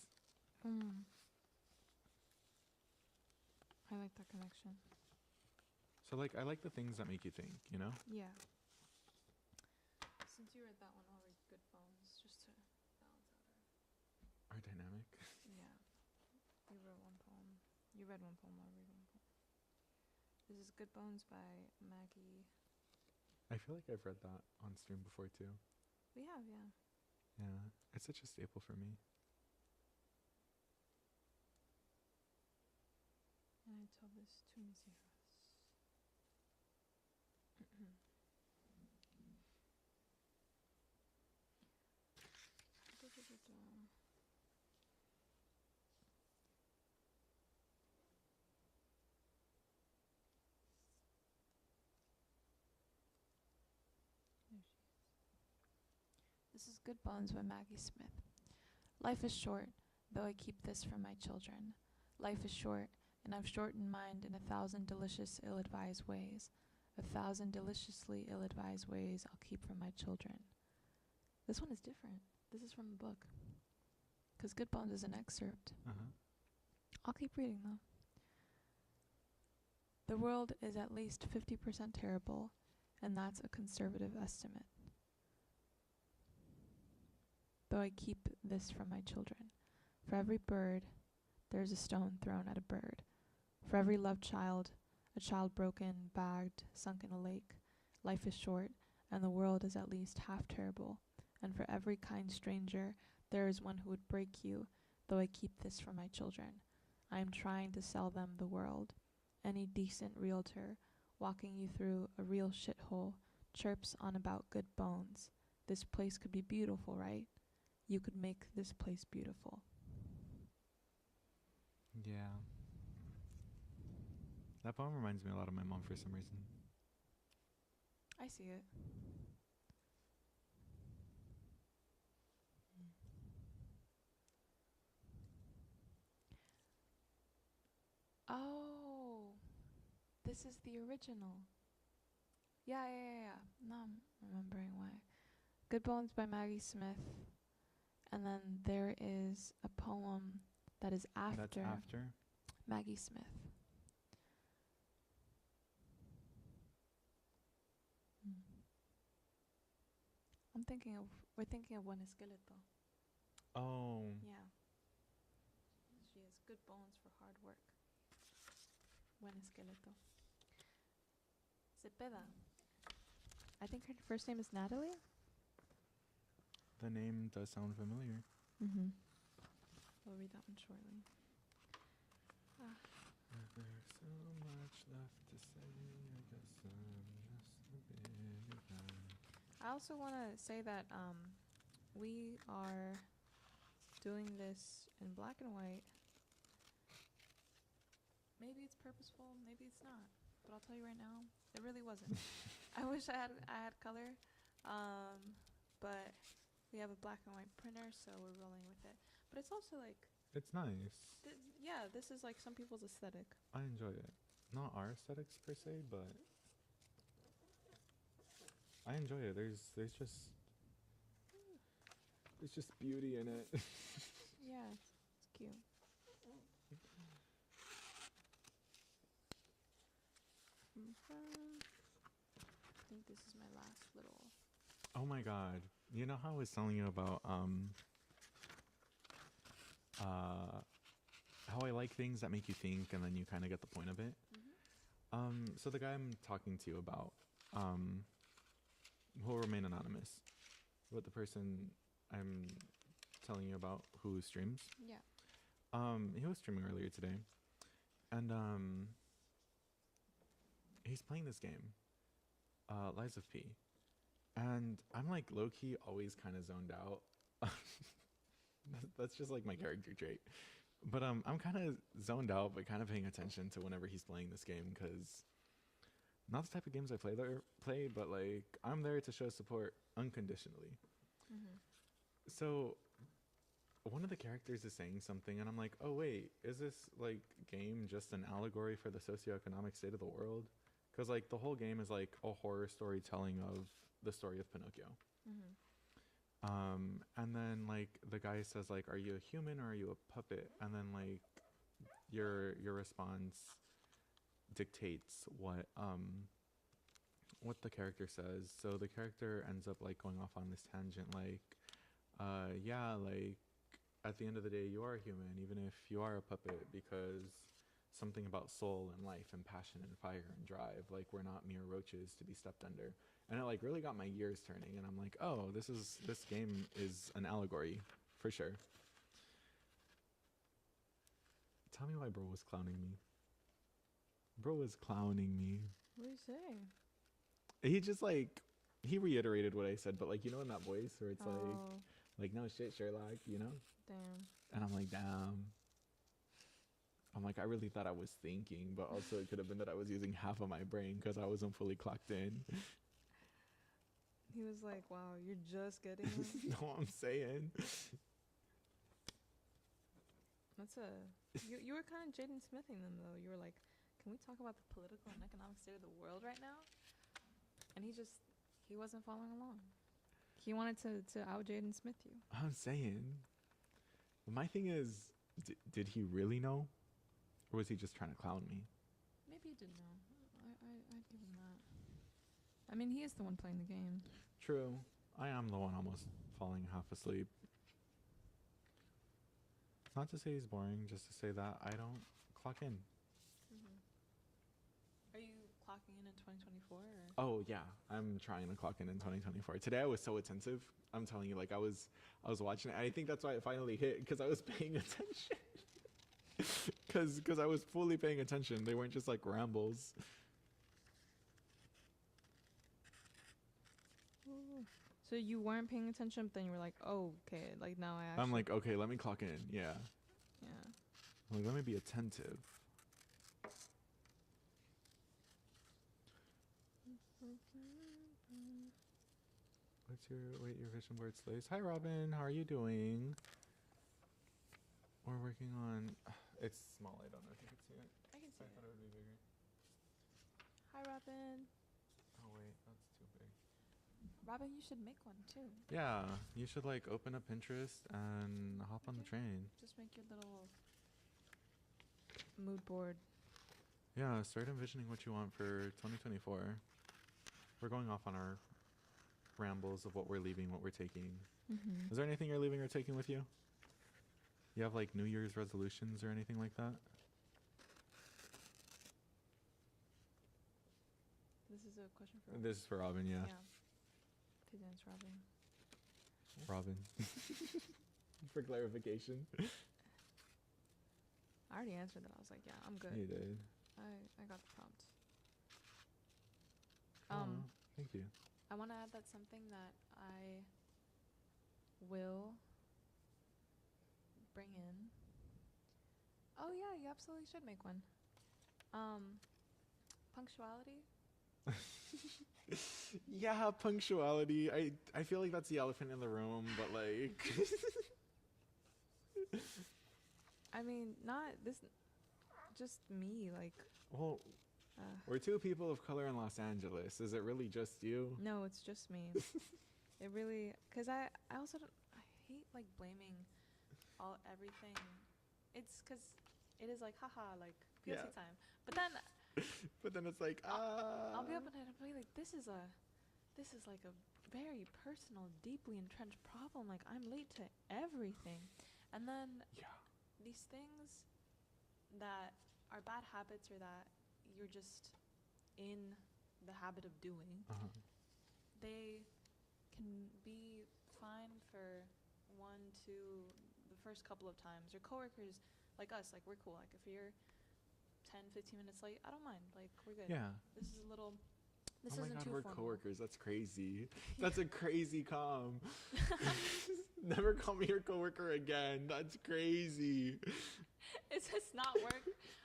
I like that connection. So like, I like the things that make you think, you know? Yeah. Since you read that one, I'll read Good Bones just to are dynamic. Yeah. You wrote one poem. You read one poem. I'll read one poem. This is Good Bones by Maggie. I feel like I've read that on stream before too. We have, yeah. Yeah, it's such a staple for me. And I told this to Miseros. This is Good Bones by Maggie Smith. Life is short, though I keep this from my children. Life is short, and I've shortened mind in 1,000 delicious ill-advised ways. 1,000 deliciously ill-advised ways I'll keep from my children. This one is different. This is from a book. Because Good Bones is an excerpt. I'll keep reading, though. The world is at least 50% terrible, and that's a conservative estimate. Though I keep this from my children. For every bird, there's a stone thrown at a bird. For every loved child, a child broken, bagged, sunk in a lake. Life is short, and the world is at least half terrible. And for every kind stranger, there is one who would break you, though I keep this from my children. I am trying to sell them the world. Any decent realtor, walking you through a real shithole, chirps on about Good Bones. This place could be beautiful, right? You could make this place beautiful. Yeah. That poem reminds me a lot of my mom for some reason. I see it. Oh, this is the original. Yeah. Now I'm remembering why. Good Bones by Maggie Smith. And then there is a poem that is after, That's after? Maggie Smith. We're thinking of Buen Esqueleto. Oh. Yeah. She has good bones for hard work. Buen Esqueleto. Cepeda. I think her first name is Natalie. The name does sound familiar. Mm-hmm. We'll read that one shortly. There's so much left to say. I guess I'm just a big guy. I also want to say that we are doing this in black and white. Maybe it's purposeful, maybe it's not. But I'll tell you right now, it really wasn't. I wish I had color, but we have a black and white printer, so we're rolling with it. But it's also like, It's nice. yeah, this is like some people's aesthetic. I enjoy it. Not our aesthetics per se, but I enjoy it. There's just beauty in it. Yeah, it's cute. I think this is my last little. Oh my god. You know how I was telling you about how I like things that make you think and then you kind of get the point of it? Mm-hmm. So the guy I'm talking to you about who will remain anonymous, but the person I'm telling you about who streams, Yeah. he was streaming earlier today, and he's playing this game, Lies of P, and I'm like low-key always kind of zoned out. That's just like my character trait, but I'm kind of zoned out but kind of paying attention to whenever he's playing this game, because not the type of games I play, but like I'm there to show support unconditionally. Mm-hmm. So one of the characters is saying something and I'm like, oh wait, is this like game just an allegory for the socioeconomic state of the world? Because like the whole game is like a horror storytelling of the story of Pinocchio. Mm-hmm. And then like the guy says like, are you a human or are you a puppet? And then like your response dictates what the character says. So the character ends up like going off on this tangent like, yeah, like at the end of the day, you are human, even if you are a puppet, because something about soul and life and passion and fire and drive, like we're not mere roaches to be stepped under. And it like really got my gears turning, and I'm like, oh, this game is an allegory for sure. Tell me why bro was clowning me. Bro was clowning me. What do you say? He just like he reiterated what I said, but like, you know, in that voice where it's Oh, like no shit, Sherlock, you know? damn. And I'm like, damn. I'm like, I really thought I was thinking, but also it could have been that I was using half of my brain because I wasn't fully clocked in. He was like, wow, you're just getting it? No, I'm saying. That's a... You were kind of Jaden Smithing them, though. You were like, can we talk about the political and economic state of the world right now? And he wasn't following along. He wanted to out Jaden Smith you. I'm saying. My thing is, did he really know? Or was he just trying to clown me? Maybe he didn't know. I'd give him that. I mean, he is the one playing the game. True. I am the one almost falling half asleep. Not to say he's boring, just to say that I don't clock in. Mm-hmm. Are you clocking in 2024? Or? Oh yeah, I'm trying to clock in 2024. Today I was so attentive. I'm telling you, like I was watching it. I think that's why it finally hit, because I was paying attention. Because I was fully paying attention. They weren't just like rambles. So you weren't paying attention, but then you were like, oh, okay, like now I actually... I'm like, okay, let me clock in. Yeah. Yeah. I'm like, let me be attentive. What's your vision board slays? Hi Robin, how are you doing? We're working on, it's small, I don't know if you can see it. I can see I it. thought it would be bigger. Hi, Robin. Oh wait, that's too big. Robin, you should make one too. Yeah, you should like open up Pinterest and hop on the train. Just make your little mood board. Yeah, start envisioning what you want for 2024. We're going off on our rambles of what we're leaving, what we're taking. Mm-hmm. Is there anything you're leaving or taking with you? You have like New Year's resolutions or anything like that? This is a question for Robin. This is for Robin, yeah. Please answer, Robin. Robin. For clarification. I already answered that. I was like, yeah, I'm good. You did. I got the prompt. Oh, thank you. I want to add that something that I will bring in. Oh yeah, you absolutely should make one. Punctuality. Yeah, punctuality. I feel like that's the elephant in the room, but like I mean, not this. Just me, like. well, we're two people of color in Los Angeles. Is it really just you? No, it's just me. It really, cause I also don't, I hate like blaming everything. It's cause it is like haha like POC Yeah. time, but then It's like I'll be up at night and be like, this is like a very personal, deeply entrenched problem. Like I'm late to everything, and then yeah. these things that are bad habits or that you're just in the habit of doing, Uh-huh. they can be fine for 1, 2, the first couple of times. Your coworkers, like us, like we're cool. Like if you're 10, 15 minutes late, I don't mind. Like we're good. Yeah. This is a little. This oh my isn't God, too we're formal. coworkers. That's crazy. That's a crazy calm. Never call me your coworker again. That's crazy. Is this not work?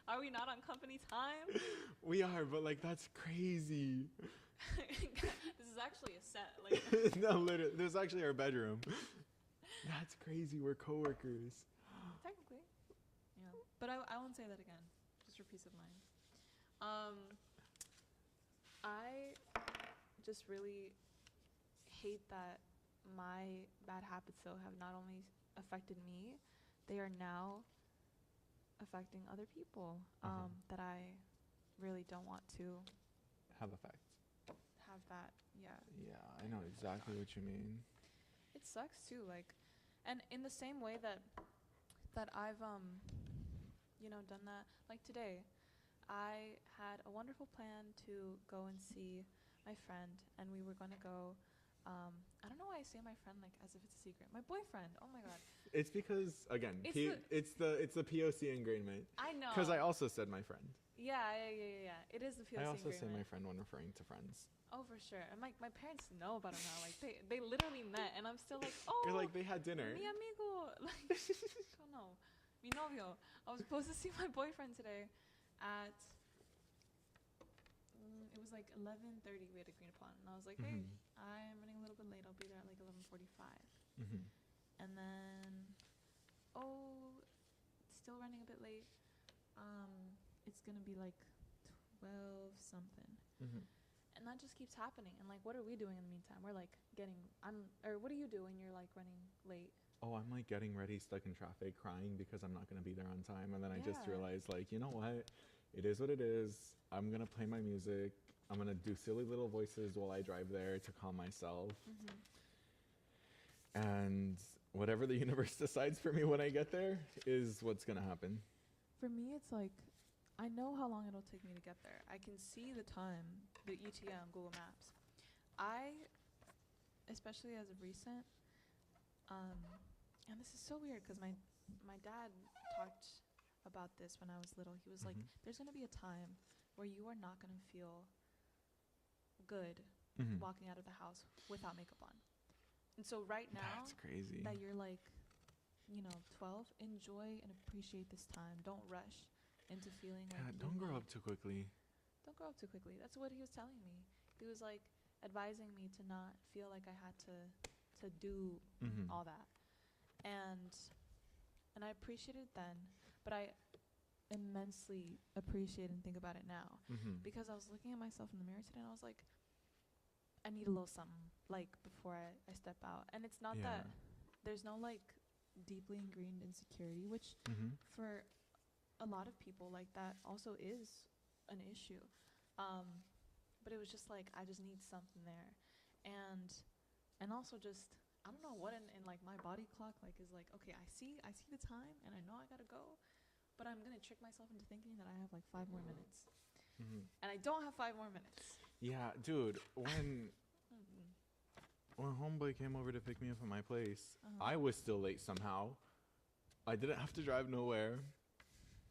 Are we not on company time? We are, but like that's crazy. This is actually a set. Like No, literally, this is actually our bedroom. That's crazy. We're coworkers. technically, yeah. But I won't say that again, just for peace of mind. I just really hate that my bad habits though have not only affected me, they are now affecting other people that I really don't want to Have effect. have that. Yeah. Yeah, I know exactly what you mean. It sucks too, like, And in the same way that I've done that, like today, I had a wonderful plan to go and see my friend, and we were going to go. I don't know why I say my friend like as if it's a secret. My boyfriend. Oh my god. It's because again, it's the POC ingrainment. I know. Because I also said my friend. Yeah. It is the POC. I also agreement. say my friend when referring to friends. Oh, for sure. And my parents know about it now. Like they literally met, and I'm still like, oh. You're like, they had dinner. Mi amigo. Like, oh no, mi novio. I was supposed to see my boyfriend today, at. It was like 11:30. We had agreed upon, and I was like, hey, I'm running a little bit late. I'll be there at like 11:45. And then, still running a bit late. It's gonna be like 12 something. And that just keeps happening. And like, what are we doing in the meantime? We're like what do you do when you're like running late? Oh, I'm like getting ready, stuck in traffic, crying because I'm not gonna be there on time. And then I just realized, like, you know what? It is what it is. I'm gonna play my music. I'm gonna do silly little voices while I drive there to calm myself. And whatever the universe decides for me when I get there is what's gonna happen. For me, it's like, I know how long it'll take me to get there. I can see the time, the ETA on Google Maps. Especially as of recent, and this is so weird because my dad talked about this when I was little. He was like, there's going to be a time where you are not going to feel good walking out of the house without makeup on. And so right now, that's crazy. That you're like, 12, enjoy and appreciate this time. Don't rush into feeling like don't grow up too quickly. Don't grow up too quickly. That's what he was telling me. He was like advising me to not feel like I had to do all that. And I appreciated it then, but I immensely appreciate and think about it now, because I was looking at myself in the mirror today and I was like, I need a little something like before I step out. And it's not that there's no like deeply ingrained insecurity, which for a lot of people like that also is an issue. But it was just like, I just need something there. And also just, I don't know what in like my body clock like is like, okay, I see the time and I know I gotta go, but I'm gonna trick myself into thinking that I have like 5 more minutes. And I don't have 5 more minutes. Yeah, dude, when homeboy came over to pick me up at my place, I was still late somehow. I didn't have to drive nowhere.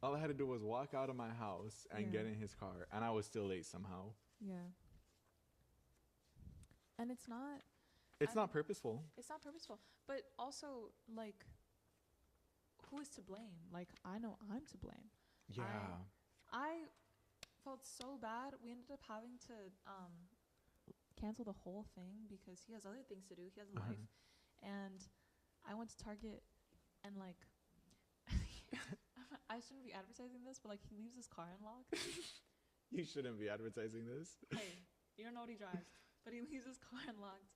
All I had to do was walk out of my house and get in his car, and I was still late somehow. Yeah. And it's not purposeful. It's not purposeful. But also, like, who is to blame? Like, I know I'm to blame. Yeah. I felt so bad. We ended up having to cancel the whole thing because he has other things to do. He has a life. And I went to Target and, like, I shouldn't be advertising this, but, like, he leaves his car unlocked. You shouldn't be advertising this. Hey, you don't know what he drives. But he leaves his car unlocked.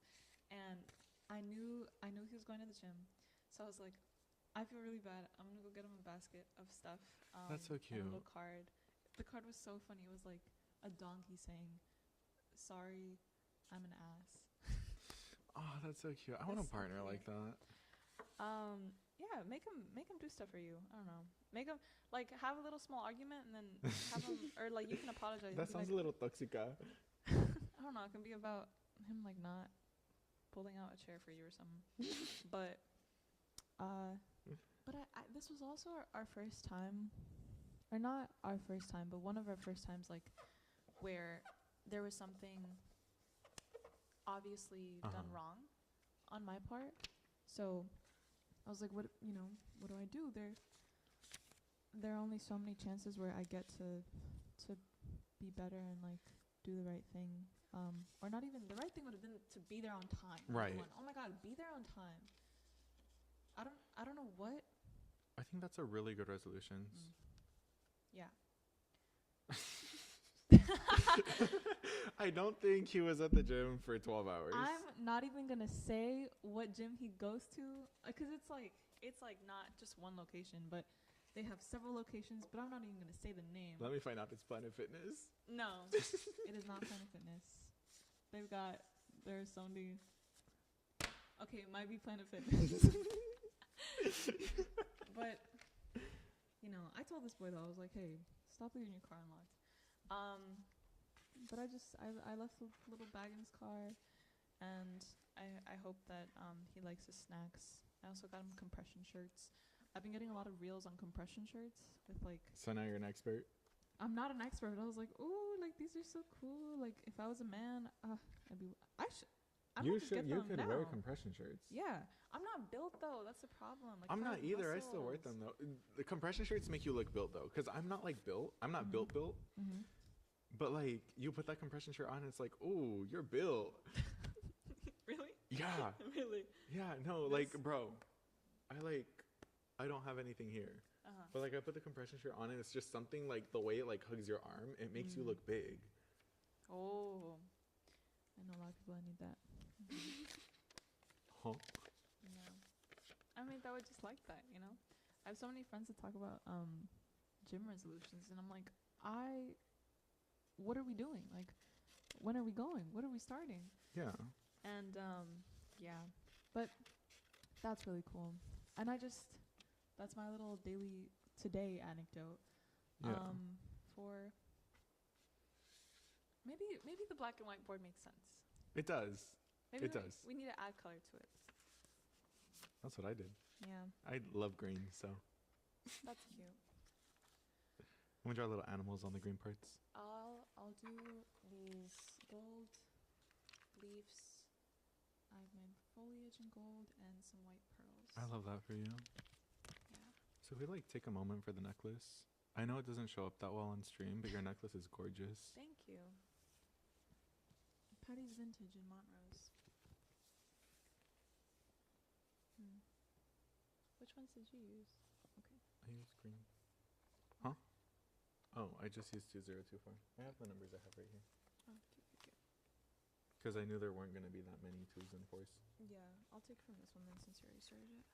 And I knew he was going to the gym. So I was like, I feel really bad. I'm going to go get him a basket of stuff. That's so cute. And a little card. The card was so funny. It was like a donkey saying, sorry, I'm an ass. Oh, that's so cute. I want a partner like that. Yeah, make him do stuff for you. I don't know. Make him, like, have a little small argument and then have him, or, like, you can apologize. That sounds like, a little toxica. I don't know. It can be about him, like, not pulling out a chair for you or something. But this was also our first time, or not our first time, but one of our first times, like, where there was something obviously done wrong on my part. So I was like, what do I do? There are only so many chances where I get to be better and, like, do the right thing. Or not even, the right thing would have been to be there on time. Right. Oh my God, be there on time. I don't know what. I think that's a really good resolution. Yeah. I don't think he was at the gym for 12 hours. I'm not even going to say what gym he goes to, because it's like not just one location, but they have several locations, but I'm not even going to say the name. Let me find out it's Planet Fitness. No, it is not Planet Fitness. There's only, Okay, it might be Planet Fitness. But, you know, I told this boy, though, I was like, hey, stop leaving your car unlocked. But I left the little bag in his car, and I hope that he likes his snacks. I also got him compression shirts. I've been getting a lot of reels on compression shirts with, like... So now you're an expert? I'm not an expert, but I was like, ooh, like, these are so cool. Like, if I was a man, You could wear compression shirts. Yeah. I'm not built, though. That's the problem. Like, I'm not either. I still wear them, though. The compression shirts make you look built, though. Because I'm not, like, built. I'm not built. Mm-hmm. But, like, you put that compression shirt on, it's like, ooh, you're built. Really? Yeah. Really? Yeah, no, like, bro. I don't have anything here. Uh-huh. But, like, I put the compression shirt on, and it's just something, like, the way it, like, hugs your arm, it makes you look big. Oh. I know a lot of people that need that. Huh? Yeah. I mean, that would just like that, you know? I have so many friends that talk about gym resolutions, and I'm like, what are we doing? Like, when are we going? What are we starting? Yeah. And, yeah. But that's really cool. And that's my little daily today anecdote. Yeah. For maybe the black and white board makes sense. It does. Maybe it does. We need to add color to it. That's what I did. Yeah. I love green, so. That's cute. I'm gonna draw little animals on the green parts. I'll do these gold leaves. I have my foliage in gold and some white pearls. I love that for you. Yeah. So if we like take a moment for the necklace. I know it doesn't show up that well on stream, but your necklace is gorgeous. Thank you. Patty's Vintage in Montrose. Which ones did you use? Okay. I used green. Huh? Oh, I just used 2024. I have the numbers I have right here. Oh, cute. Because I knew there weren't going to be that many 2s and 4s. Yeah, I'll take from this one then since you already started it.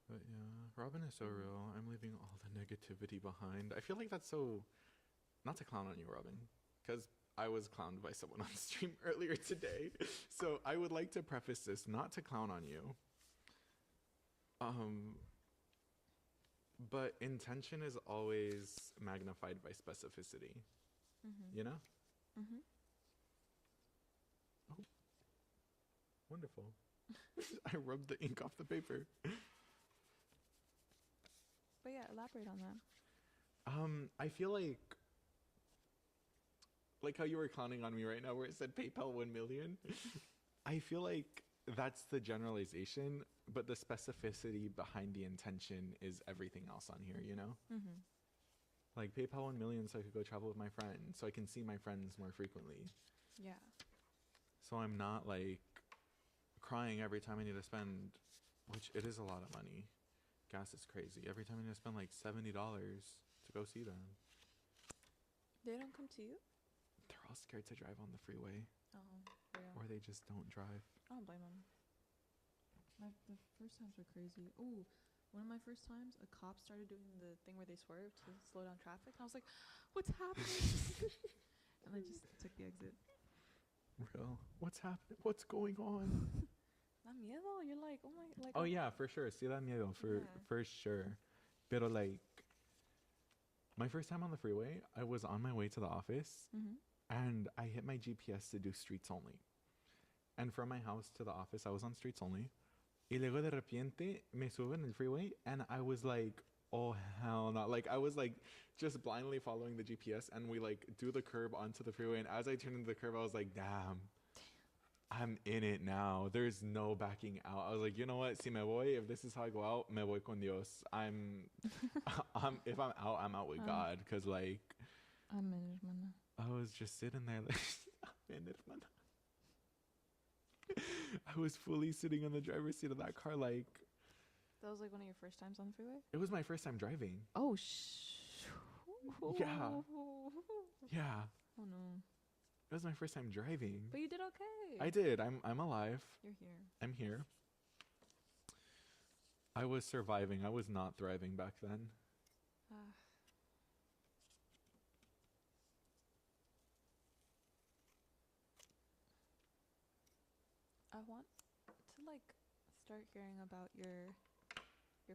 But yeah, Robin is so real. I'm leaving all the negativity behind. I feel like that's so... Not to clown on you, Robin. Because I was clowned by someone on stream earlier today. So I would like to preface this, not to clown on you. But intention is always magnified by specificity. Mm-hmm. You know? Mm-hmm. Oh. Wonderful. I rubbed the ink off the paper. But yeah, elaborate on that. I feel like how you were clowning on me right now where it said PayPal 1 million. I feel like that's the generalization, but the specificity behind the intention is everything else on here, you know? Mm-hmm. Like PayPal 1 million so I could go travel with my friends, so I can see my friends more frequently. Yeah. So I'm not like crying every time I need to spend, which it is a lot of money. Gas is crazy. Every time I need to spend like $70 to go see them. They don't come to you? They're all scared to drive on the freeway. Oh, yeah. Or they just don't drive. I don't blame them. The first times were crazy. Oh, one of my first times, a cop started doing the thing where they swerve to slow down traffic. I was like, what's happening? And I just took the exit. Real? What's happening? What's going on? Da miedo. You're like, oh my, like. Oh yeah, for sure. Sí da miedo, for sure. Pero like, my first time on the freeway, I was on my way to the office, and I hit my GPS to do streets only. And from my house to the office, I was on streets only. Y luego de repente me subo en el freeway, and I was like, oh hell no. Like I was like just blindly following the GPS, and we like do the curb onto the freeway, and as I turned into the curb, I was like, damn, I'm in it now. There's no backing out. I was like, you know what? Si me voy, if this is how I go out, me voy con Dios. If I'm out, I'm out with God. Cause like, Amen, hermana. I was just sitting there like, Amen, hermana. I was fully sitting in the driver's seat of that car. Like, that was like one of your first times on the freeway? it was my first time driving. Oh, Yeah. Yeah. Oh no. It was my first time driving. But you did okay. I did. I'm alive. You're here. I'm here. I was surviving. I was not thriving back then. start hearing about your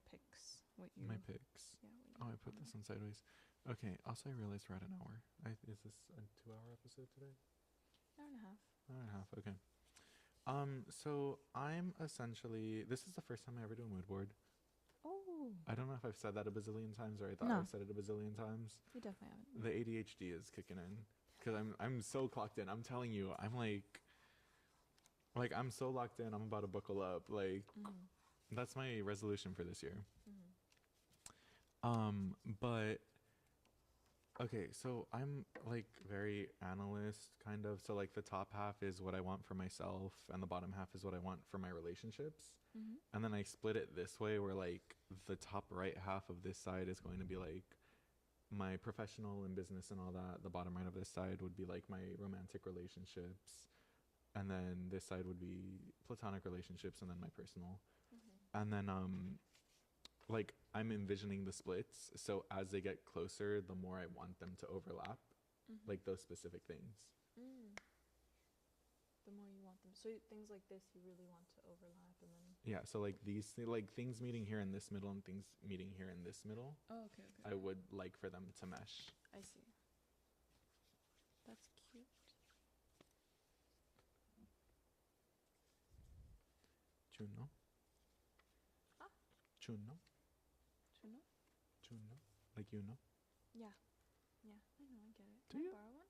picks. What you My picks. Yeah. What you Oh, I put this on sideways. Okay. Also, I realized we're at an hour. Is this a 2-hour episode today? Hour and a half. Hour and a half. Okay. So I'm essentially. This is the first time I ever do a mood board. Oh. I don't know if I've said that a bazillion times or I thought No. I've said it a bazillion times. You definitely haven't. The ADHD is kicking in because I'm so clocked in. I'm telling you, I'm like I'm so locked in. I'm about to buckle up. Like that's my resolution for this year. But okay, so I'm like very analyst kind of. So like the top half is what I want for myself, and the bottom half is what I want for my relationships. And then I split it this way, where like the top right half of this side is going to be like my professional and business and all that. The bottom right of this side would be like my romantic relationships, and then this side would be platonic relationships, and then my personal. And then like I'm envisioning the splits, so as they get closer, the more I want them to overlap, like those specific things. The more you want them. So things like this you really want to overlap, and then Yeah, so like like things meeting here in this middle and things meeting here in this middle. Oh, okay. I would like for them to mesh. I see. That's cute. Chuno. Ah. Chuno. Chuno? Chuno. Like you know. Yeah. Yeah, I know, I get it. Do Can you? I borrow one?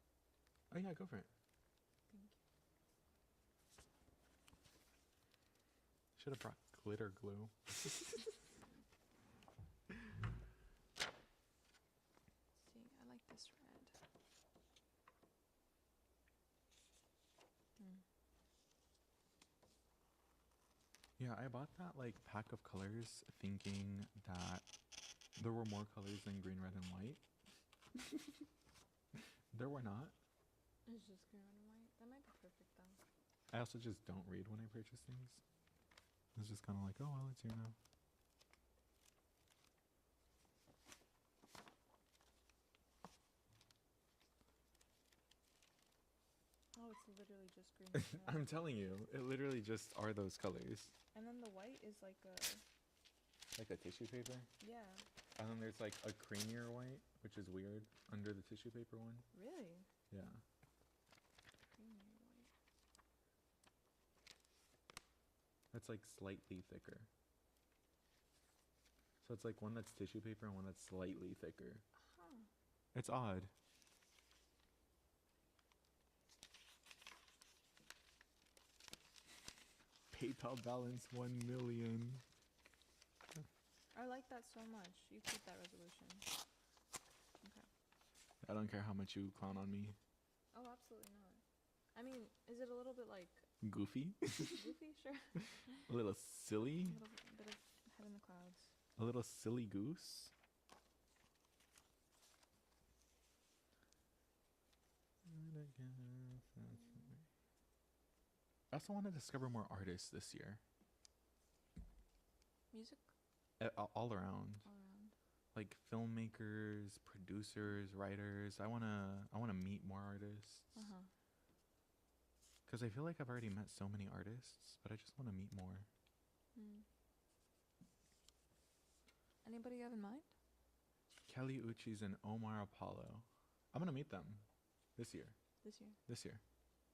Oh yeah, go for it. Thank you. Should have brought glitter glue. See, I like this red. Yeah, I bought that like pack of colors thinking that there were more colors than green, red, and white. There were not. It's just green, red, and white. That might be perfect though. I also just don't read when I purchase things. It's just kind of like, oh, well, it's here now. Oh, it's literally just green. And red. I'm telling you, it literally just are those colors. And then the white is like a Like a tissue paper. yeah. And then there's like a creamier white, which is weird, under the tissue paper one. Really? Yeah. Creamy white. That's like slightly thicker. So it's like one that's tissue paper and one that's slightly thicker. Huh. It's odd. PayPal balance 1 million. I like that so much. You keep that resolution. Okay. I don't care how much you clown on me. Oh, absolutely not. I mean, is it a little bit like Goofy? goofy? Sure. A little silly? A little bit of head in the clouds. A little silly goose? I also want to discover more artists this year. Music All around. all around. Like filmmakers, producers, writers. I wanna meet more artists. Because I feel like I've already met so many artists, but I just want to meet more. Anybody you have in mind? Kelly Uchis and Omar Apollo. I'm gonna meet them this year. This year. This year.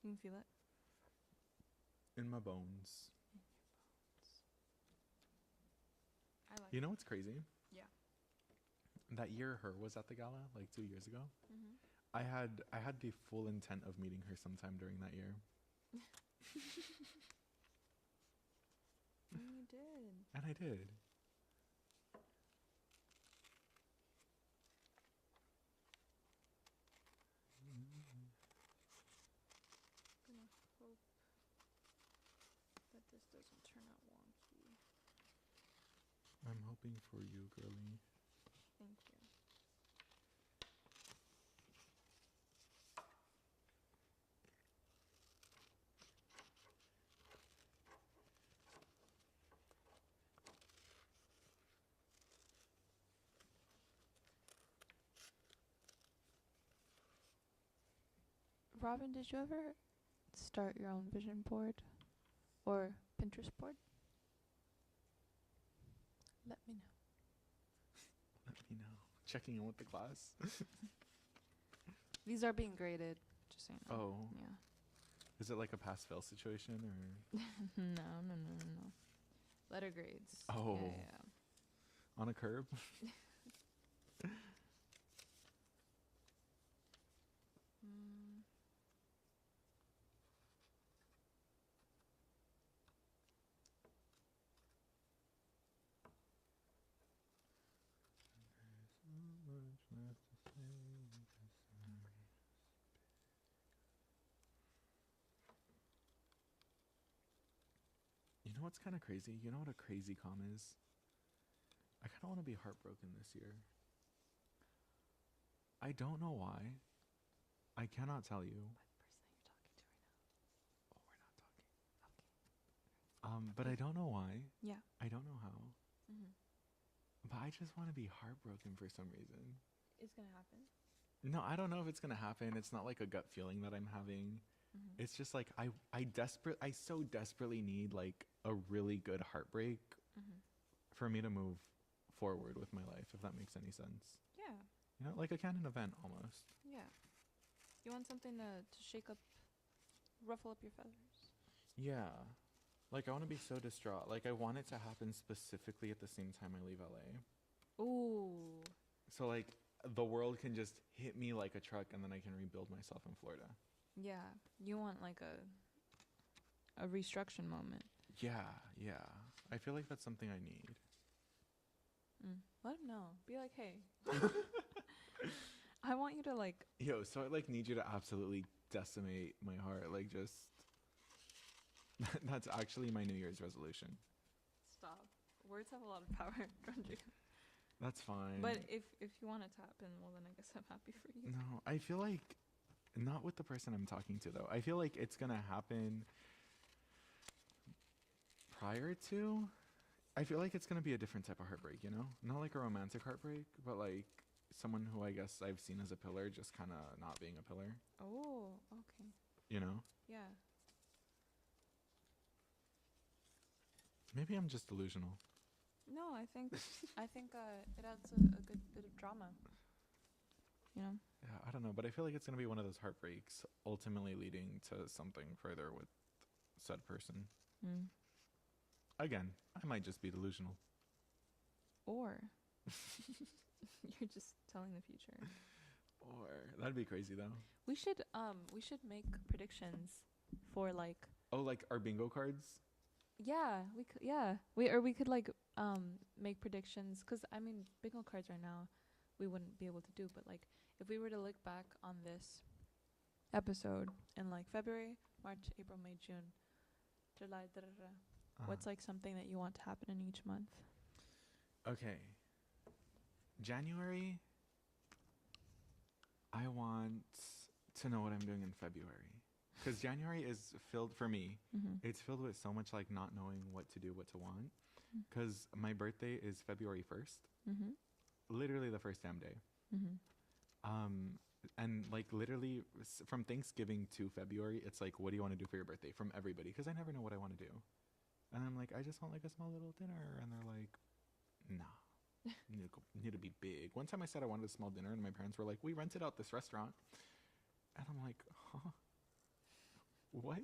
You can feel it. In my bones. In your bones. I like You know what's crazy? Yeah. That year her was at the gala, like 2 years ago. Mm-hmm. I had the full intent of meeting her sometime during that year. And you did. And I did. I'm gonna hope that this doesn't turn out wonky. I'm hoping for you, girlie. Thank you. Robin, did you ever start your own vision board or Pinterest board? me know. Let me know. Checking in with the class. These are being graded. Just saying. Oh. Yeah. Is it like a pass-fail situation or? No. Letter grades. Oh. Yeah. On a curb? Mm. You know what's kind of crazy? You know what a crazy com is? I kind of want to be heartbroken this year. I don't know why. I cannot tell you. What person are you talking to right now? Oh, we're not talking. But I don't know why. Yeah. I don't know how. Mm-hmm. But I just want to be heartbroken for some reason. It's gonna happen. No, I don't know if it's gonna happen. It's not like a gut feeling that I'm having. Mm-hmm. It's just like I so desperately need like a really good heartbreak Mm-hmm. for me to move forward with my life, if that makes any sense. Yeah. You know, like a canon event almost. Yeah. You want something to shake up, ruffle up your feathers. Yeah. Like I want to be so distraught. Like I want it to happen specifically at the same time I leave LA. Ooh. So like the world can just hit me like a truck and then I can rebuild myself in Florida. Yeah. You want like a restructuring moment. Yeah. I feel like that's something I need. Let him know. Be like, hey. I want you to like. Yo, so I like need you to absolutely decimate my heart. Like just that's actually my New Year's resolution. Stop. Words have a lot of power, Rodrigo. That's fine. But if you want it to happen, well then I guess I'm happy for you. No, I feel like not with the person I'm talking to though. I feel like it's gonna happen prior to. I feel like it's gonna be a different type of heartbreak, you know? Not like a romantic heartbreak, but like someone who I guess I've seen as a pillar just kind of not being a pillar. Oh, okay. You know? Yeah. Maybe I'm just delusional. No, I think it adds a good bit of drama. You know? Yeah, I don't know, but I feel like it's gonna be one of those heartbreaks, ultimately leading to something further with said person. Mm. Again, I might just be delusional. Or you're just telling the future. Or that'd be crazy though. We should make predictions for like. Oh, like our bingo cards? Yeah, we could. Yeah, we could like make predictions, cause I mean bingo cards right now, we wouldn't be able to do. But like if we were to look back on this episode in like February, March, April, May, June, July, what's like something that you want to happen in each month? Okay. January, I want to know what I'm doing in February. Because January is filled, for me, it's filled with so much like not knowing what to do, what to want. Because my birthday is February 1st. Literally the first damn day. And like literally from Thanksgiving to February, it's like, what do you want to do for your birthday? From everybody. Because I never know what I want to do. And I'm like, I just want like a small little dinner. And they're like, nah, need to be big. One time I said I wanted a small dinner and my parents were like, we rented out this restaurant. And I'm like, huh? What?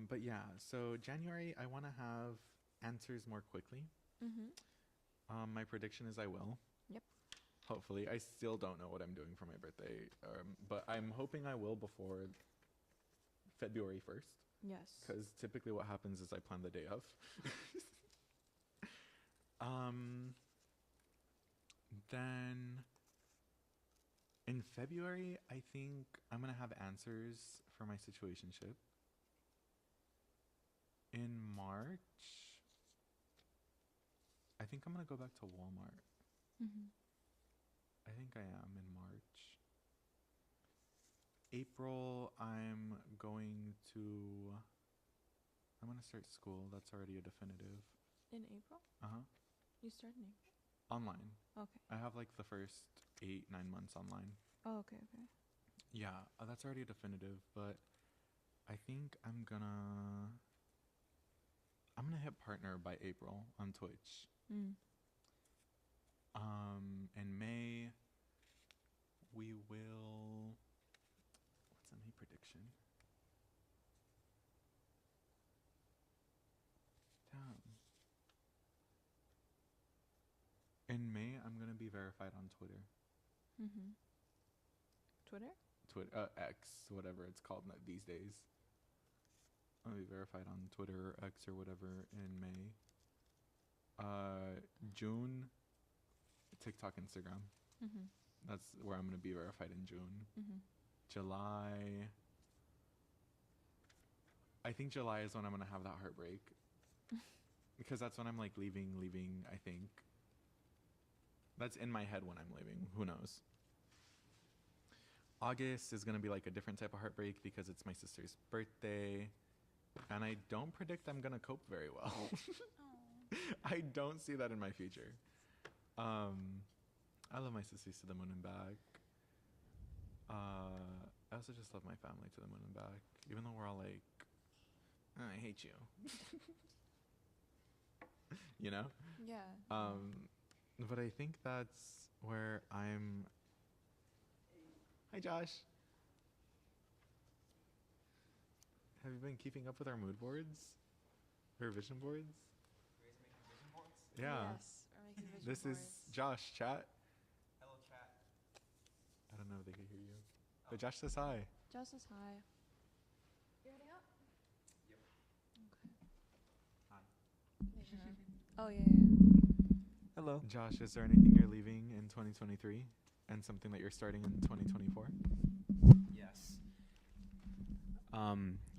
But yeah, so January, I want to have answers more quickly. My prediction is I will. Yep. Hopefully. I still don't know what I'm doing for my birthday, but I'm hoping I will before February 1st. Yes. Because typically what happens is I plan the day of. Then in February, I think I'm going to have answers for my situationship. In March, I think I'm going to go back to Walmart. I think I am in March. April, I'm going to start school. That's already a definitive. In April? Uh-huh. You start in April? Online. Okay. I have like the first 8-9 months online. Oh, okay. Yeah, that's already a definitive, but I think I'm gonna partner by April on Twitch. Mm. In May, we will. What's a May prediction? Damn. In May, I'm gonna be verified on Twitter. Mm-hmm. Twitter? X, whatever it's called these days. I'll be verified on Twitter or X or whatever in May. June, TikTok, Instagram. Mm-hmm. That's where I'm gonna be verified in June. Mm-hmm. July. I think July is when I'm gonna have that heartbreak. Because that's when I'm like leaving, I think. That's in my head when I'm leaving. Who knows? August is going to be like a different type of heartbreak because it's my sister's birthday. And I don't predict I'm going to cope very well. I don't see that in my future. I love my sisters to the moon and back. I also just love my family to the moon and back. Even though we're all like, oh, I hate you. You know? Yeah. But I think that's where I'm. Hi, Josh. Have you been keeping up with our mood boards? Or vision boards? You guys making vision boards? Yeah. Yes, we're making vision This boards. is Josh, chat. Hello, chat. I don't know if they can hear you. But Josh says hi. Josh says hi. You heading out? Yep. Okay. Hi. Oh, yeah. Hello. Josh, is there anything you're leaving in 2023 and something that you're starting in 2024? Yes.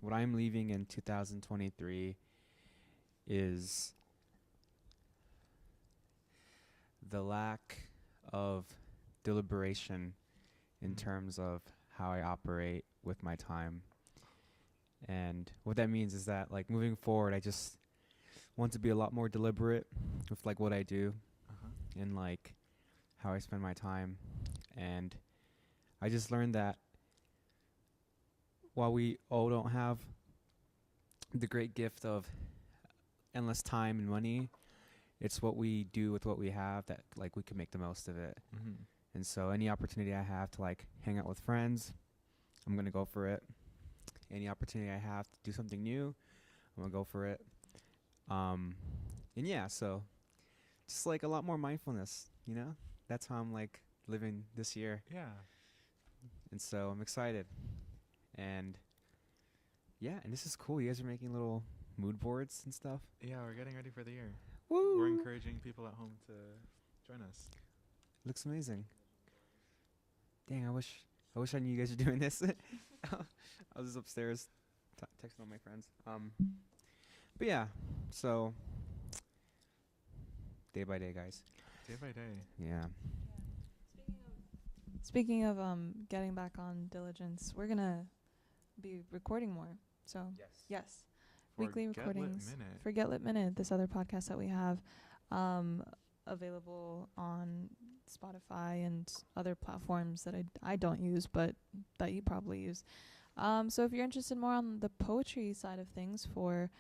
What I'm leaving in 2023 is the lack of deliberation in terms of how I operate with my time. And what that means is that, like, moving forward, I just want to be a lot more deliberate with, like, what I do and, like, how I spend my time. And I just learned that while we all don't have the great gift of endless time and money, it's what we do with what we have that, like, we can make the most of it. Mm-hmm. And so any opportunity I have to, like, hang out with friends, I'm going to go for it. Any opportunity I have to do something new, I'm going to go for it. And yeah, so just, like, a lot more mindfulness, you know? That's how I'm, like, living this year. Yeah. And so I'm excited. And yeah, and this is cool. You guys are making little mood boards and stuff. Yeah, we're getting ready for the year. Woo! We're encouraging people at home to join us. Looks amazing. Dang, I wish I knew you guys were doing this. I was just upstairs texting all my friends. But yeah, so day by day, guys. Day by day. Yeah. Speaking of getting back on diligence, we're gonna be recording more. So yes, weekly For Get Lit recordings Minute. for Get Lit Minute, this other podcast that we have, available on Spotify and other platforms that I don't use, but that you probably use. So if you're interested more on the poetry side of things for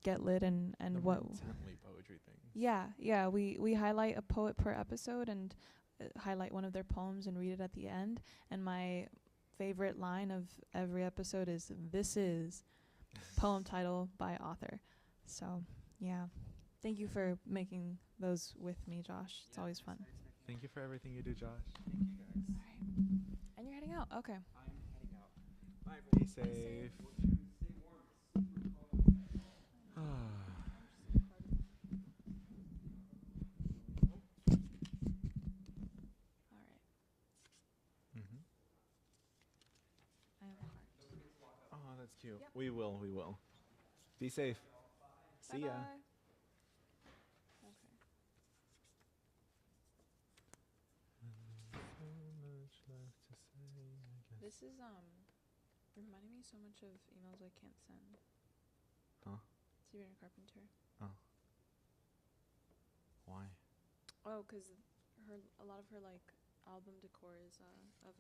Get Lit and The what more intently poetry things. yeah, we highlight a poet per episode and highlight one of their poems and read it at the end. And my favorite line of every episode is, "This is poem title by author." So yeah, thank you for making those with me, Josh. It's always fun. Thank you for everything you do, Josh. Thank you, guys. All right. And you're heading out. Okay. I'm heading out. Bye, Be safe. Stay warm. It's super cold. All right. Mm-hmm. I have a heart. Oh, that's cute. Yep. We will. Be safe. See ya. Bye-bye. Okay. This is reminding me so much of emails I can't send. Huh? Sabrina Carpenter. Why? Oh, 'cause a lot of her like album decor is of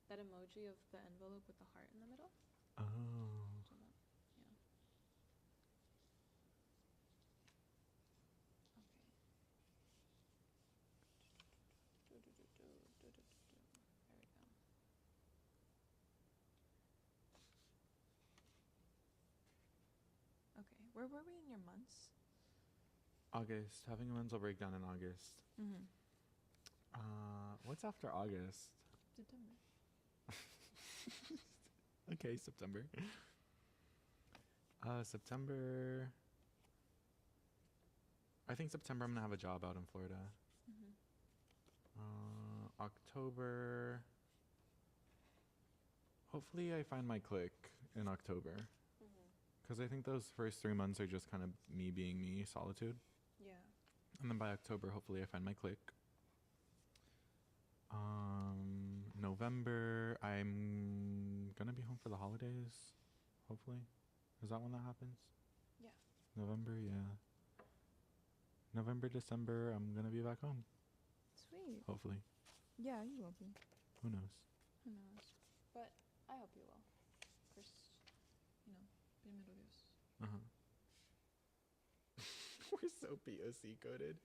that emoji of the envelope with the heart in the middle. Oh. So that, yeah. Where were we in your months? August. Having a mental breakdown in August. Mm-hmm. What's after August? September. Okay, September. September. I think September I'm gonna have a job out in Florida. Mm-hmm. October. Hopefully, I find my click in October. Mm-hmm. Because I think those first 3 months are just kind of me being me, solitude. Yeah. And then by October, hopefully, I find my click. November, I'm gonna be home for the holidays. Hopefully, is that when that happens? Yeah. November, yeah. November, December, I'm gonna be back home. Sweet. Hopefully, Yeah, you will be. who knows? Who knows? But I hope you will. First, primero Dios. We're so POC coded.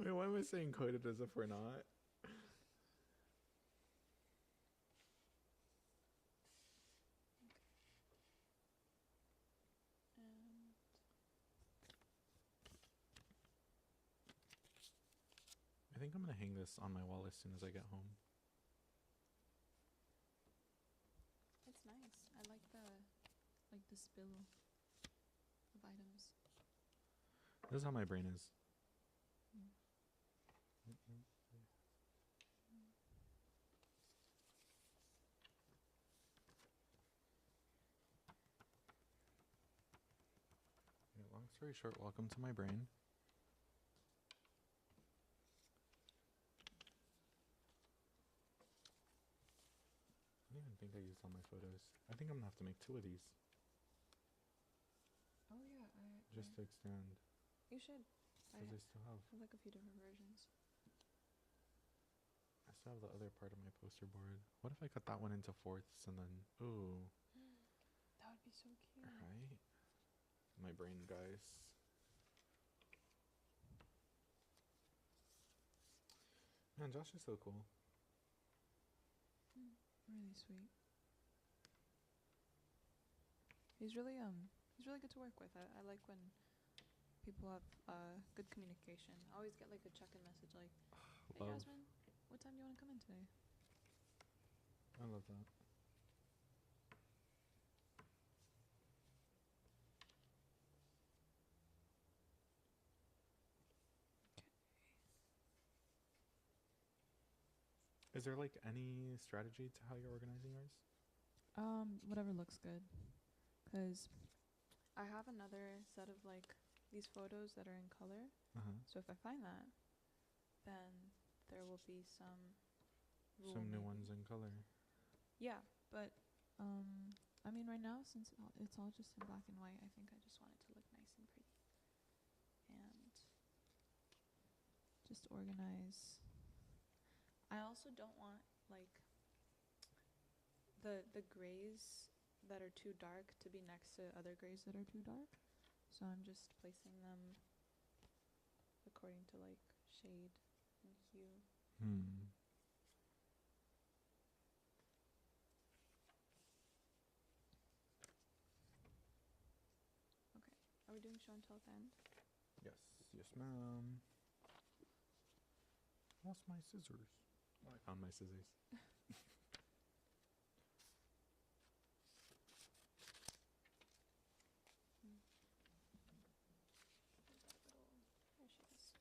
Wait, why am I saying coded as if we're not? And I think I'm gonna hang this on my wall as soon as I get home. it's nice. I like the spill of items. This is how my brain is. Mm. Yeah, long story short, welcome to my brain. I don't even think I used all my photos. I think I'm gonna have to make 2 of these Oh yeah, just to extend. you should. I Because I still have like a few different versions. the other part of my poster board. What if I cut that one into 4ths and then ooh, That would be so cute. right? My brain, guys. Man, Josh is so cool. Really sweet. He's really good to work with. I like when people have good communication. I always get like a check-in message like, "Hey Love. Jasmine, what time do you want to come in today?" I love that. Is there like any strategy to how you're organizing yours? Whatever looks good. 'Cause I have another set of like these photos that are in color. So if I find that, then there will be some rule Some new maybe. ones in color. Yeah, but I mean right now since it's all just in black and white, I think I just want it to look nice and pretty. And just organize. I also don't want like the grays that are too dark to be next to other grays that are too dark. So I'm just placing them according to like shade and hue. Okay. Are we doing show and tell at the end? Yes, yes, ma'am. Lost my scissors. Oh, I found my scissors. There she is.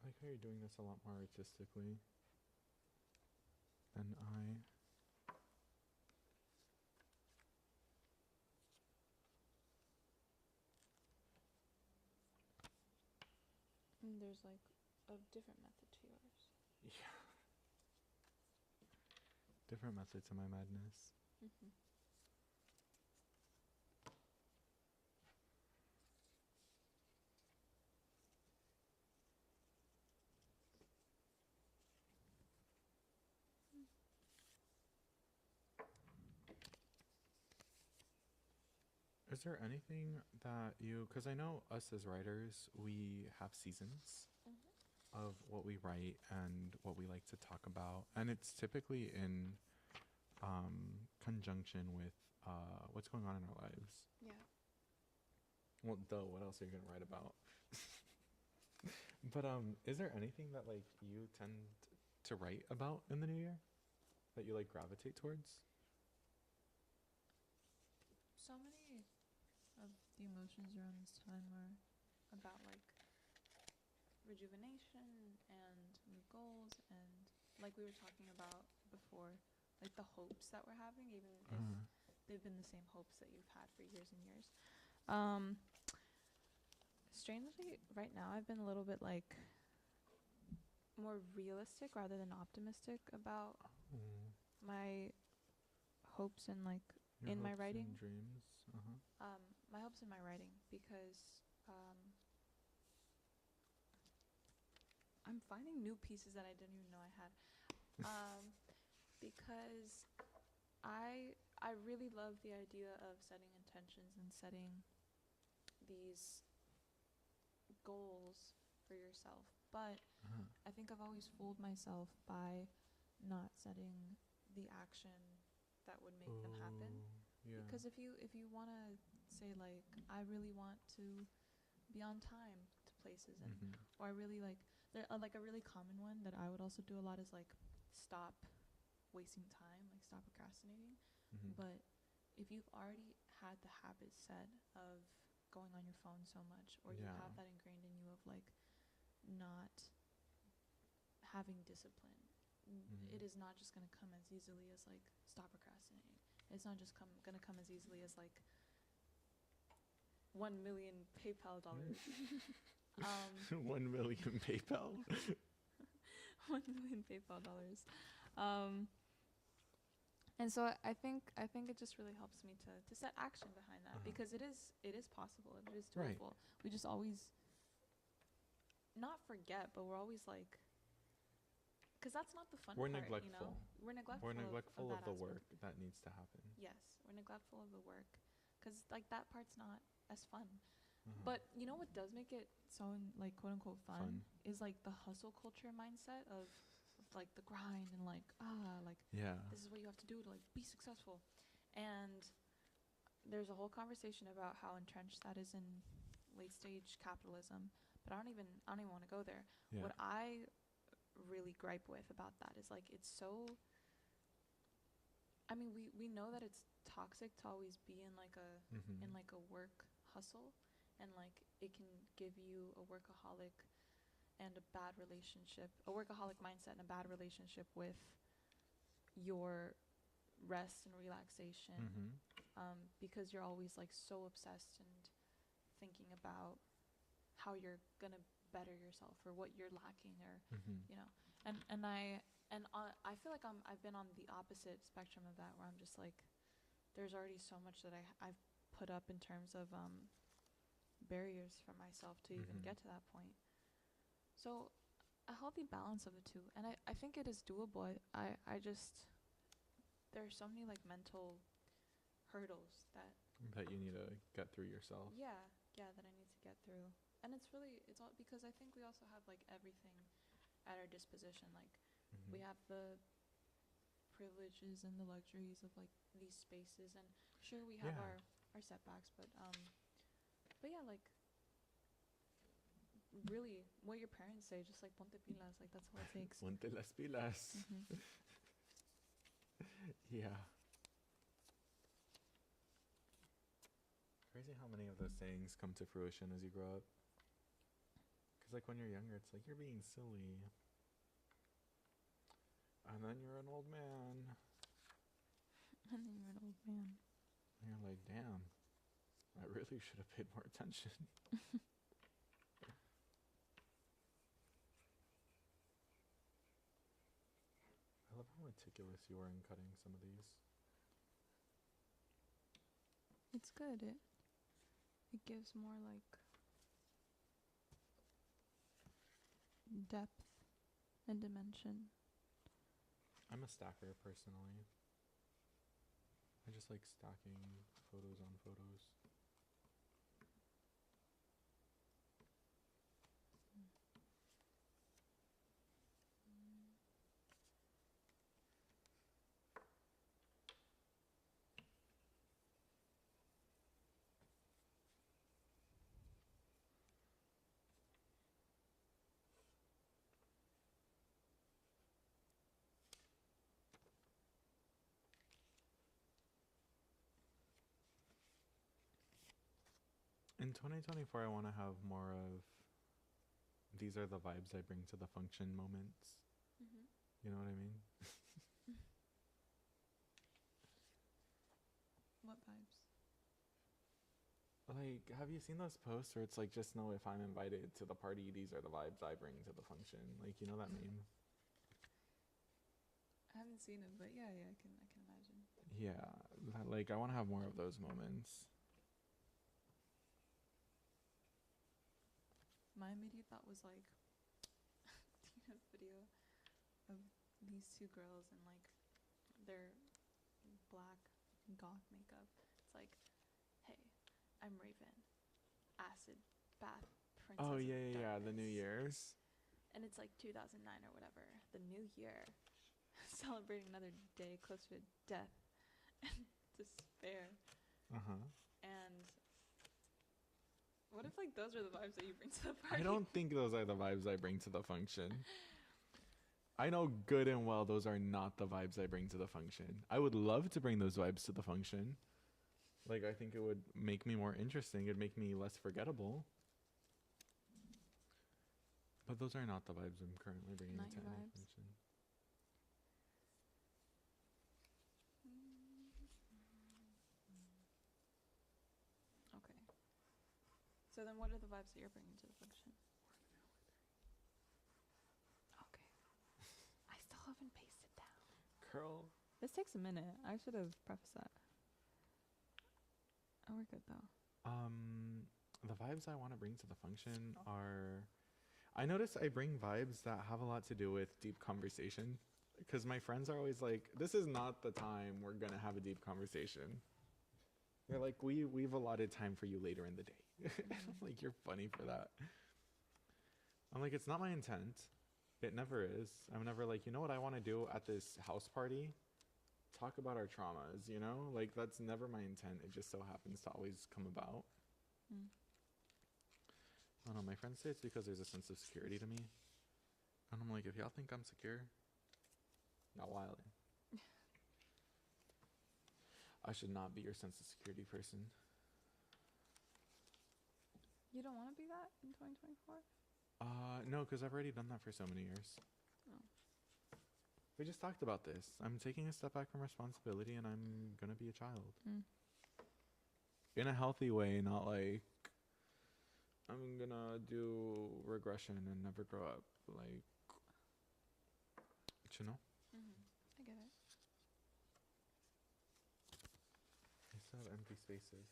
I like how you're doing this a lot more artistically than I. And there's like a different method to yours. Yeah. Different method to my madness. Is there anything that you, because I know us as writers, we have seasons of what we write and what we like to talk about. And it's typically in conjunction with what's going on in our lives. Yeah. Well, duh, what else are you going to write about? But is there anything that like you tend to write about in the new year that you like gravitate towards? So many of the emotions around this time are about like rejuvenation and new goals, and like we were talking about before, like the hopes that we're having, even if they've been the same hopes that you've had for years and years. Strangely, right now I've been a little bit like more realistic rather than optimistic about my hopes and like Your in my hopes writing. and dreams. My hopes in my writing, because I'm finding new pieces that I didn't even know I had. Because I really love the idea of setting intentions and setting these goals for yourself, but I think I've always fooled myself by not setting the action that would make them happen. Yeah. Because if you want to say like I really want to be on time to places, and or I really like like a really common one that I would also do a lot is like stop wasting time, like stop procrastinating. But if you've already had the habit set of going on your phone so much, or you have that ingrained in you of like not having discipline, it is not just going to come as easily as like stop procrastinating. It's not just going to come as easily as like 1 million PayPal dollars. 1 million PayPal. 1 million PayPal dollars. And so I think it just really helps me to set action behind that, because it is possible, it is doable. Right. We just always not forget, but we're always like, because that's not the fun part. Neglectful. You know? We're neglectful of the work that needs to happen. Yes, we're neglectful of the work, because like that part's not as fun. But you know what does make it so like quote unquote fun is like the hustle culture mindset of like the grind and like this is what you have to do to like be successful. And there's a whole conversation about how entrenched that is in late stage capitalism, but I don't even want to go there. What I really gripe with about that is like it's so, I mean we know that it's toxic to always be in like a in like a work hustle, and like it can give you a workaholic and a bad relationship, a workaholic mindset and a bad relationship with your rest and relaxation, because you're always like so obsessed and thinking about how you're gonna better yourself or what you're lacking, or you know, and I feel like I've been on the opposite spectrum of that, where I'm just like there's already so much that I've put up in terms of barriers for myself to even get to that point. So a healthy balance of the two, and I think it is doable. I just, there are so many like mental hurdles that you need to get through yourself. Yeah, that I need to get through. And it's all because I think we also have like everything at our disposition. Like we have the privileges and the luxuries of like these spaces, and sure we have our setbacks, but yeah, like really what your parents say, just like ponte pilas, like that's all it takes. Ponte las pilas. Yeah. Crazy how many of those sayings come to fruition as you grow up. Because like when you're younger, it's like you're being silly, and then you're an old man. And then you're an old man. And you're like, damn, I really should have paid more attention. I love how meticulous you are in cutting some of these. It's good. It gives more like depth and dimension. I'm a stacker personally. I just like stacking photos on photos. In 2024, I want to have more of these are the vibes I bring to the function moments. Mm-hmm. You know what I mean? What vibes? Like, have you seen those posts where it's like, just know if I'm invited to the party, these are the vibes I bring to the function? Like, you know that meme? I haven't seen it, but yeah, I can imagine. Yeah, like, I want to have more of those moments. My immediate thought was like, do you have a video of these two girls in like their black goth makeup? It's like, hey, I'm Raven, acid bath princess. Oh, of yeah, the New darkness." Year's. And it's like 2009 or whatever, the new year, celebrating another day close to death and despair. Uh-huh. And what if like those are the vibes that you bring to the party? I don't think those are the vibes I bring to the function. I know good and well those are not the vibes I bring to the function. I would love to bring those vibes to the function. Like, I think it would make me more interesting. It'd make me less forgettable. But those are not the vibes I'm currently bringing Not to your any vibes. function. Okay. So then what are the vibes that you're bringing to the function? Okay. I still haven't pasted down. Curl. This takes a minute. I should have prefaced that. Oh, we're good though. The vibes I want to bring to the function are... I notice I bring vibes that have a lot to do with deep conversation. Because my friends are always like, this is not the time we're going to have a deep conversation. They're like, we've allotted time for you later in the day. I'm like, you're funny for that. I'm like, it's not my intent. It never is. I'm never like, you know what I want to do at this house party? Talk about our traumas, you know? Like, that's never my intent. It just so happens to always come about. Mm. I don't know, my friends say it's because there's a sense of security to me. And I'm like, if y'all think I'm secure, not wildin'. I should not be your sense of security person. You don't want to be that in 2024? No, because I've already done that for so many years. Oh. We just talked about this. I'm taking a step back from responsibility and I'm gonna be a child. Mm. In a healthy way, not like I'm gonna do regression and never grow up. Like, you know? Mm-hmm. I get it. I still have empty spaces.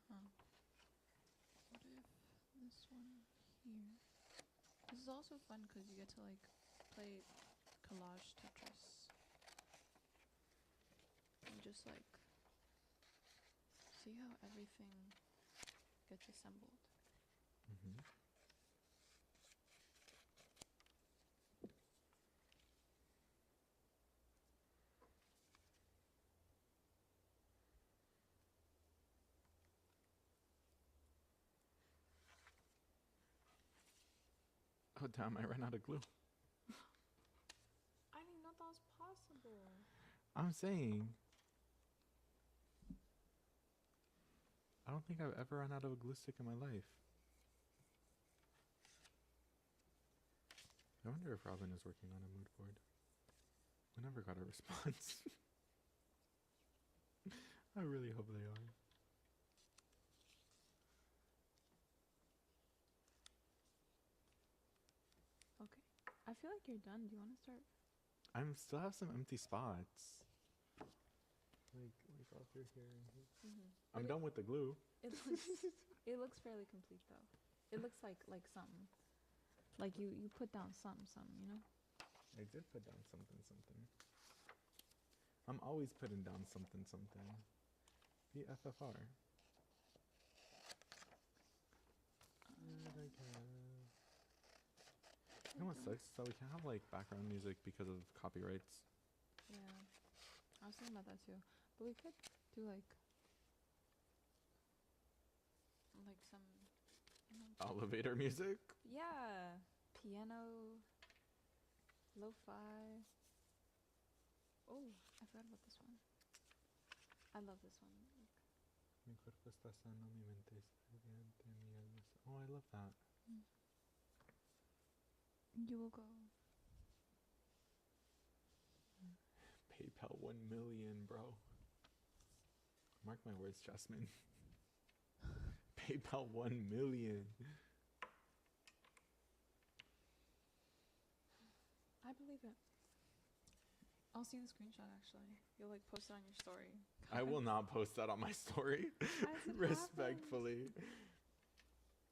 Huh. What if this one here? This is also fun because you get to like play collage Tetris and just like see how everything gets assembled. Mm-hmm. Oh, damn, I ran out of glue. I didn't know that was possible. I'm saying, I don't think I've ever run out of a glue stick in my life. I wonder if Robin is working on a mood board. We never got a response. I really hope they are. Okay. I feel like you're done. Do you want to start? I still have some empty spots. Like all through here and here. Mm-hmm. I'm done with the glue. It looks fairly complete though. It looks like something. Like you put down something, you know? I did put down something. I'm always putting down something. BFFR. You know what sucks? So we can't have like background music because of copyrights. Yeah. I was thinking about that too. But we could do like some, you know, Elevator music. yeah. piano, lo-fi. Oh, I forgot about this one. I love this one. Mi cuerpo está sano, mi mente está bien, mi alma está... Oh, I love that. You will go. PayPal 1 million, bro. Mark my words, Jasmine. PayPal 1 million. I believe it. I'll see the screenshot actually. You'll like post it on your story. I will not post that on my story. Respectfully.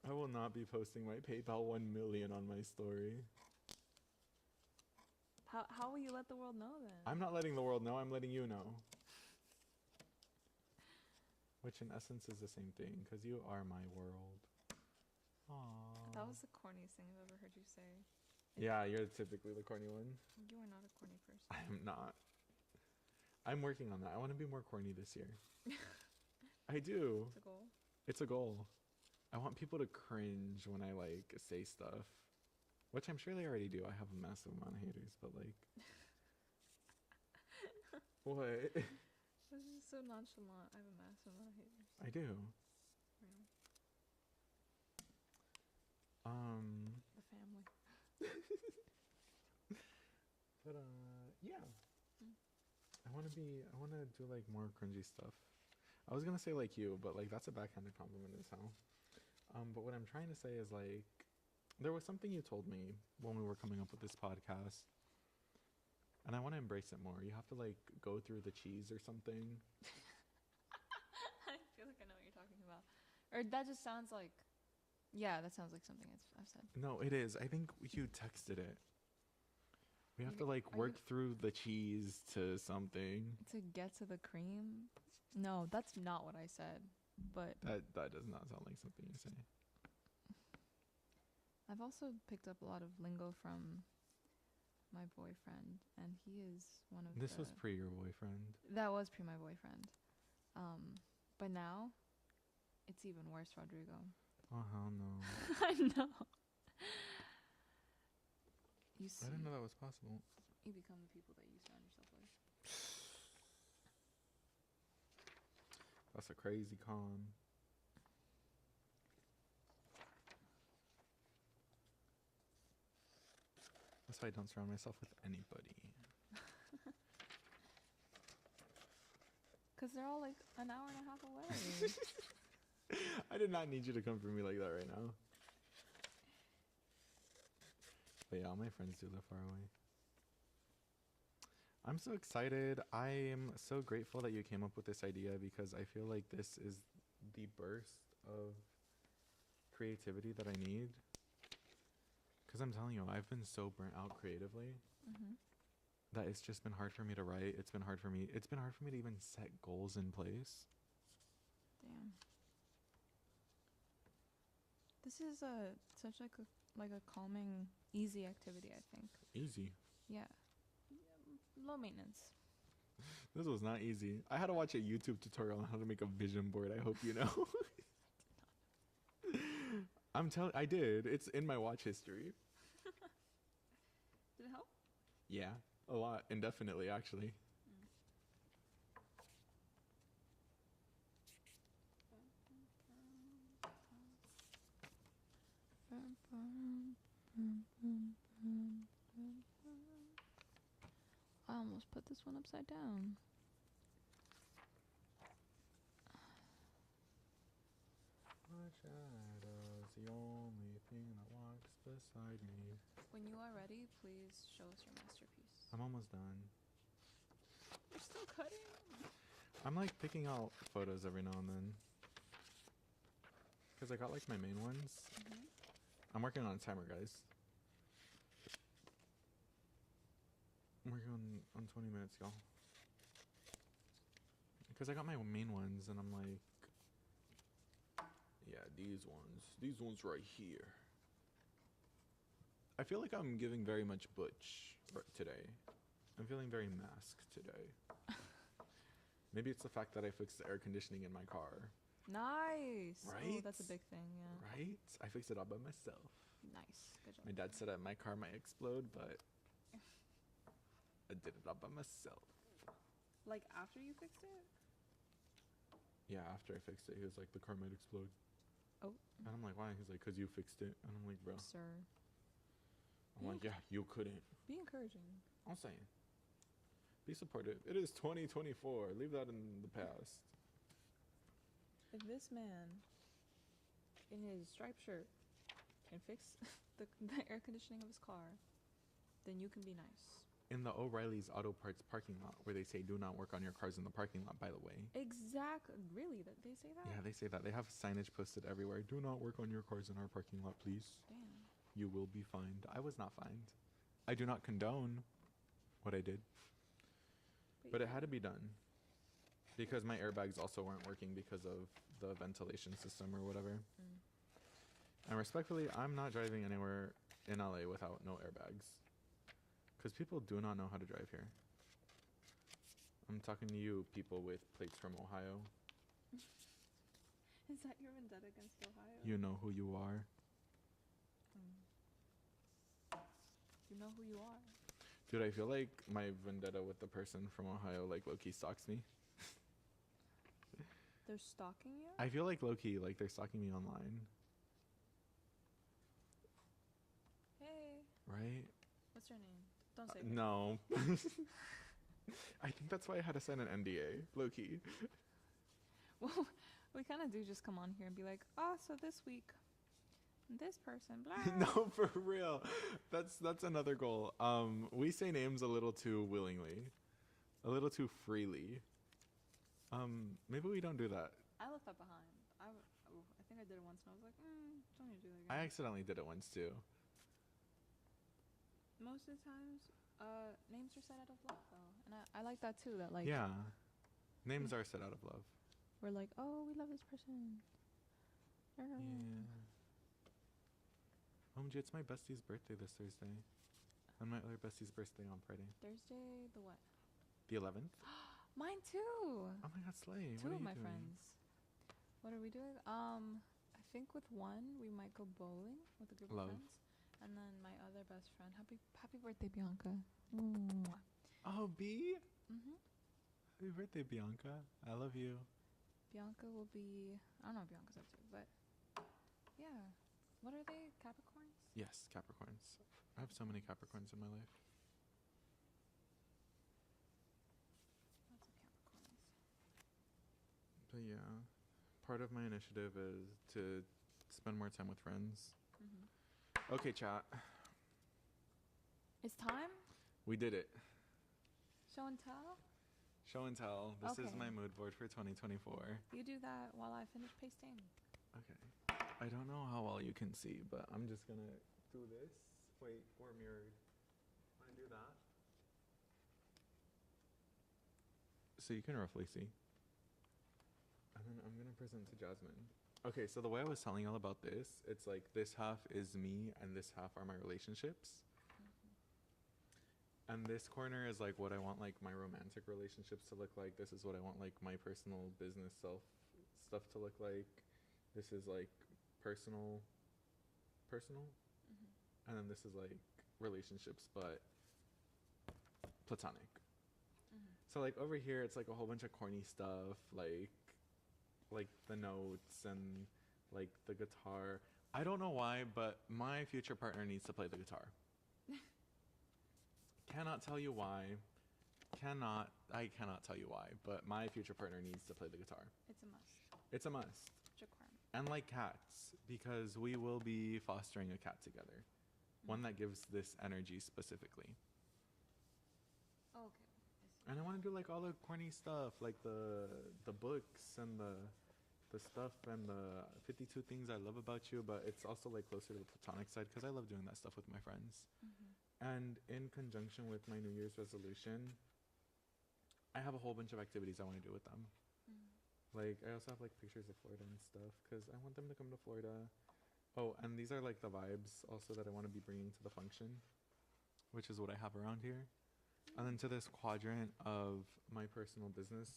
I will not be posting my PayPal 1 million on my story. How will you let the world know then? I'm not letting the world know, I'm letting you know. Which in essence is the same thing, because you are my world. Aww. That was the corniest thing I've ever heard you say. Yeah, you're typically the corny one. You are not a corny person. I am not. I'm working on that. I want to be more corny this year. I do. It's a goal. It's a goal. I want people to cringe when I like say stuff. Which I'm sure they already do. I have a massive amount of haters, but like... What? This is so nonchalant. I have a massive amount of haters. I do. Really. The family. But yeah. Mm. I want to do like more cringy stuff. I was gonna say like you, but like that's a backhanded compliment as hell. But what I'm trying to say is like, there was something you told me when we were coming up with this podcast, and I want to embrace it more. You have to like go through the cheese or something. I feel like I know what you're talking about. Or that just sounds like... Yeah, that sounds like something I've said. No, it is. I think you texted it. We have to like work through the cheese to something. To get to the cream? No, that's not what I said. But That does not sound like something you say. I've also picked up a lot of lingo from my boyfriend, and he is one of This was pre your boyfriend. That was pre my boyfriend. But now, it's even worse, Rodrigo. Oh, hell no. I know. You see, I didn't know that was possible. you become the people that you surround yourself with. That's a crazy con. That's why I don't surround myself with anybody. Because they're all like an hour and a half away. I did not need you to come for me like that right now. But yeah, all my friends do live far away. I'm so excited. I am so grateful that you came up with this idea, because I feel like this is the burst of creativity that I need. Because I'm telling you, I've been so burnt out creatively that it's just been hard for me to write. It's been hard for me to even set goals in place. Damn. This is such like a calming, easy activity, I think. Easy. Yeah. Low maintenance. This was not easy. I had to watch a YouTube tutorial on how to make a vision board. I hope you know. I did. It's in my watch history. Did it help? Yeah, a lot. Indefinitely, actually. I almost put this one upside down. My shadow's the only thing that walks beside me. When you are ready, please show us your masterpiece. I'm almost done. You're still cutting? I'm like picking out photos every now and then. Because I got like my main ones. I'm working on a timer, guys. I'm working on 20 minutes, y'all. Because I got my main ones, and I'm like... Yeah, these ones right here. I feel like I'm giving very much butch today. I'm feeling very masked today. Maybe it's the fact that I fixed the air conditioning in my car. Nice. Right? Oh, that's a big thing, yeah. Right? I fixed it all by myself. Nice. Good job. My dad said that my car might explode, but I did it all by myself. Like after you fixed it? Yeah, after I fixed it, he was like, the car might explode. Oh. And I'm like, why? He's like, because you fixed it. And I'm like, bro. Sir. I'm like, yeah, you couldn't. Be encouraging. I'm saying. Be supportive. It is 2024. Leave that in the past. If this man in his striped shirt can fix the air conditioning of his car, then you can be nice. In the O'Reilly's Auto Parts parking lot, where they say, do not work on your cars in the parking lot, by the way. Exactly. Really? That they say that? Yeah, they say that. They have signage posted everywhere. Do not work on your cars in our parking lot, please. Damn. You will be fined. I was not fined. I do not condone what I did. But it had to be done. Because my airbags also weren't working because of the ventilation system or whatever. And respectfully, I'm not driving anywhere in LA without no airbags. Because people do not know how to drive here. I'm talking to you, people with plates from Ohio. Is that your vendetta against Ohio? You know who you are. You know who you are. Dude, I feel like my vendetta with the person from Ohio, like, low-key stalks me. They're stalking you? I feel like low-key, like, they're stalking me online. Hey. Right? What's your name? Don't say it. No. I think that's why I had to sign an NDA, low-key. Well, we kind of do just come on here and be like, oh, so this week, this person, blah. No, for real. That's another goal. We say names a little too willingly, a little too freely. Maybe we don't do that. I left that behind. I think I did it once and I was like, don't need to do that again. I accidentally did it once too. Most of the times, names are said out of love, though. And I like that too, that like, Yeah. Names are said out of love. we're like, oh, we love this person. Yeah. OMG, it's my bestie's birthday this Thursday. And my other bestie's birthday on Friday. Thursday, the what? The 11th? Mine too. Oh my god, Slay. Two What are of you my doing? friends. What are we doing? I think with one we might go bowling with a group Love. of friends, and then my other best friend. Happy birthday, Bianca. Mwah. Oh, B? Mhm. Happy birthday, Bianca. I love you. Bianca will be. I don't know what Bianca's up to, but yeah. What are they? Capricorns? Yes, Capricorns. I have so many Capricorns in my life. Lots of Capricorns. But yeah, part of my initiative is to spend more time with friends. Mhm. Okay, chat. It's time. We did it. Show and tell. Show and tell. This is Okay. my mood board for 2024. You do that while I finish pasting. Okay. I don't know how well you can see, but I'm just gonna do this. Wait, we're mirrored. Wanna do that? So you can roughly see. And then I'm gonna present to Jasmine. Okay, so the way I was telling y'all about this, it's like this half is me and this half are my relationships. And this corner is like what I want like my romantic relationships to look like. This is what I want like my personal business stuff to look like. This is like personal. And then this is like relationships but platonic. So like over here it's like a whole bunch of corny stuff like the notes and like the guitar. I don't know why, but my future partner needs to play the guitar. Cannot tell you why. I cannot tell you why, but my future partner needs to play the guitar. It's a must. It's a must. It's a requirement. And like cats, because we will be fostering a cat together. One that gives this energy specifically. Oh, okay. I see. And I want to do like all the corny stuff, like the books and the stuff and the 52 things I love about you, but it's also like closer to the platonic side because I love doing that stuff with my friends. And in conjunction with my New Year's resolution, I have a whole bunch of activities I want to do with them. Like, I also have, like, pictures of Florida and stuff, because I want them to come to Florida. Oh, and these are, like, the vibes also that I want to be bringing to the function, which is what I have around here. And then to this quadrant of my personal business,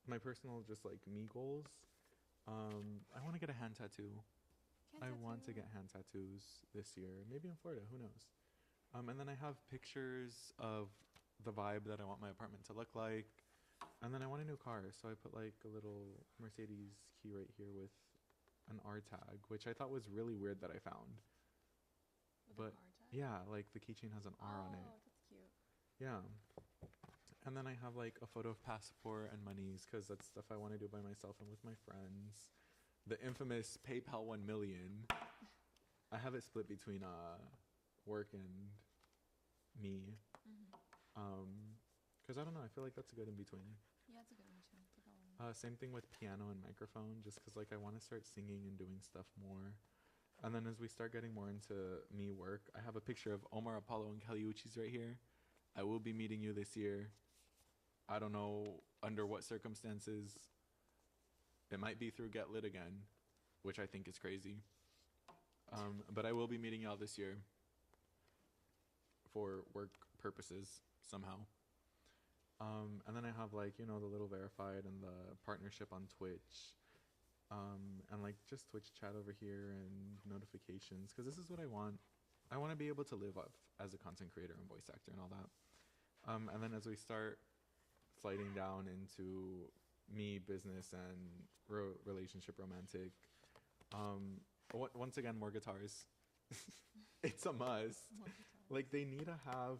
my personal just, like, me goals, I want to get a hand tattoo. I want to get hand tattoos this year, maybe in Florida, who knows. And then I have pictures of the vibe that I want my apartment to look like. And then I want a new car, so I put like a little Mercedes key right here with an R tag, which I thought was really weird that I found. With But an R tag? yeah, like the keychain has an R on it. Oh, that's cute. Yeah. And then I have like a photo of passport and monies because that's stuff I want to do by myself and with my friends. The infamous PayPal 1 million. I have it split between work and me. Because I don't know, I feel like that's a good in between. Yeah, it's a good one too. Same thing with piano and microphone, just because like I want to start singing and doing stuff more. And then as we start getting more into me work, I have a picture of Omar Apollo and Kelly Uchis right here. I will be meeting you this year. I don't know under what circumstances. It might be through Get Lit again, which I think is crazy. But I will be meeting y'all this year for work purposes somehow. And then I have like, you know, the little verified and the partnership on Twitch. And like just Twitch chat over here and notifications, because this is what I want. I want to be able to live up as a content creator and voice actor and all that. And then as we start sliding down into me, business, and relationship, romantic, once again, more guitars. It's a must. Like they need to have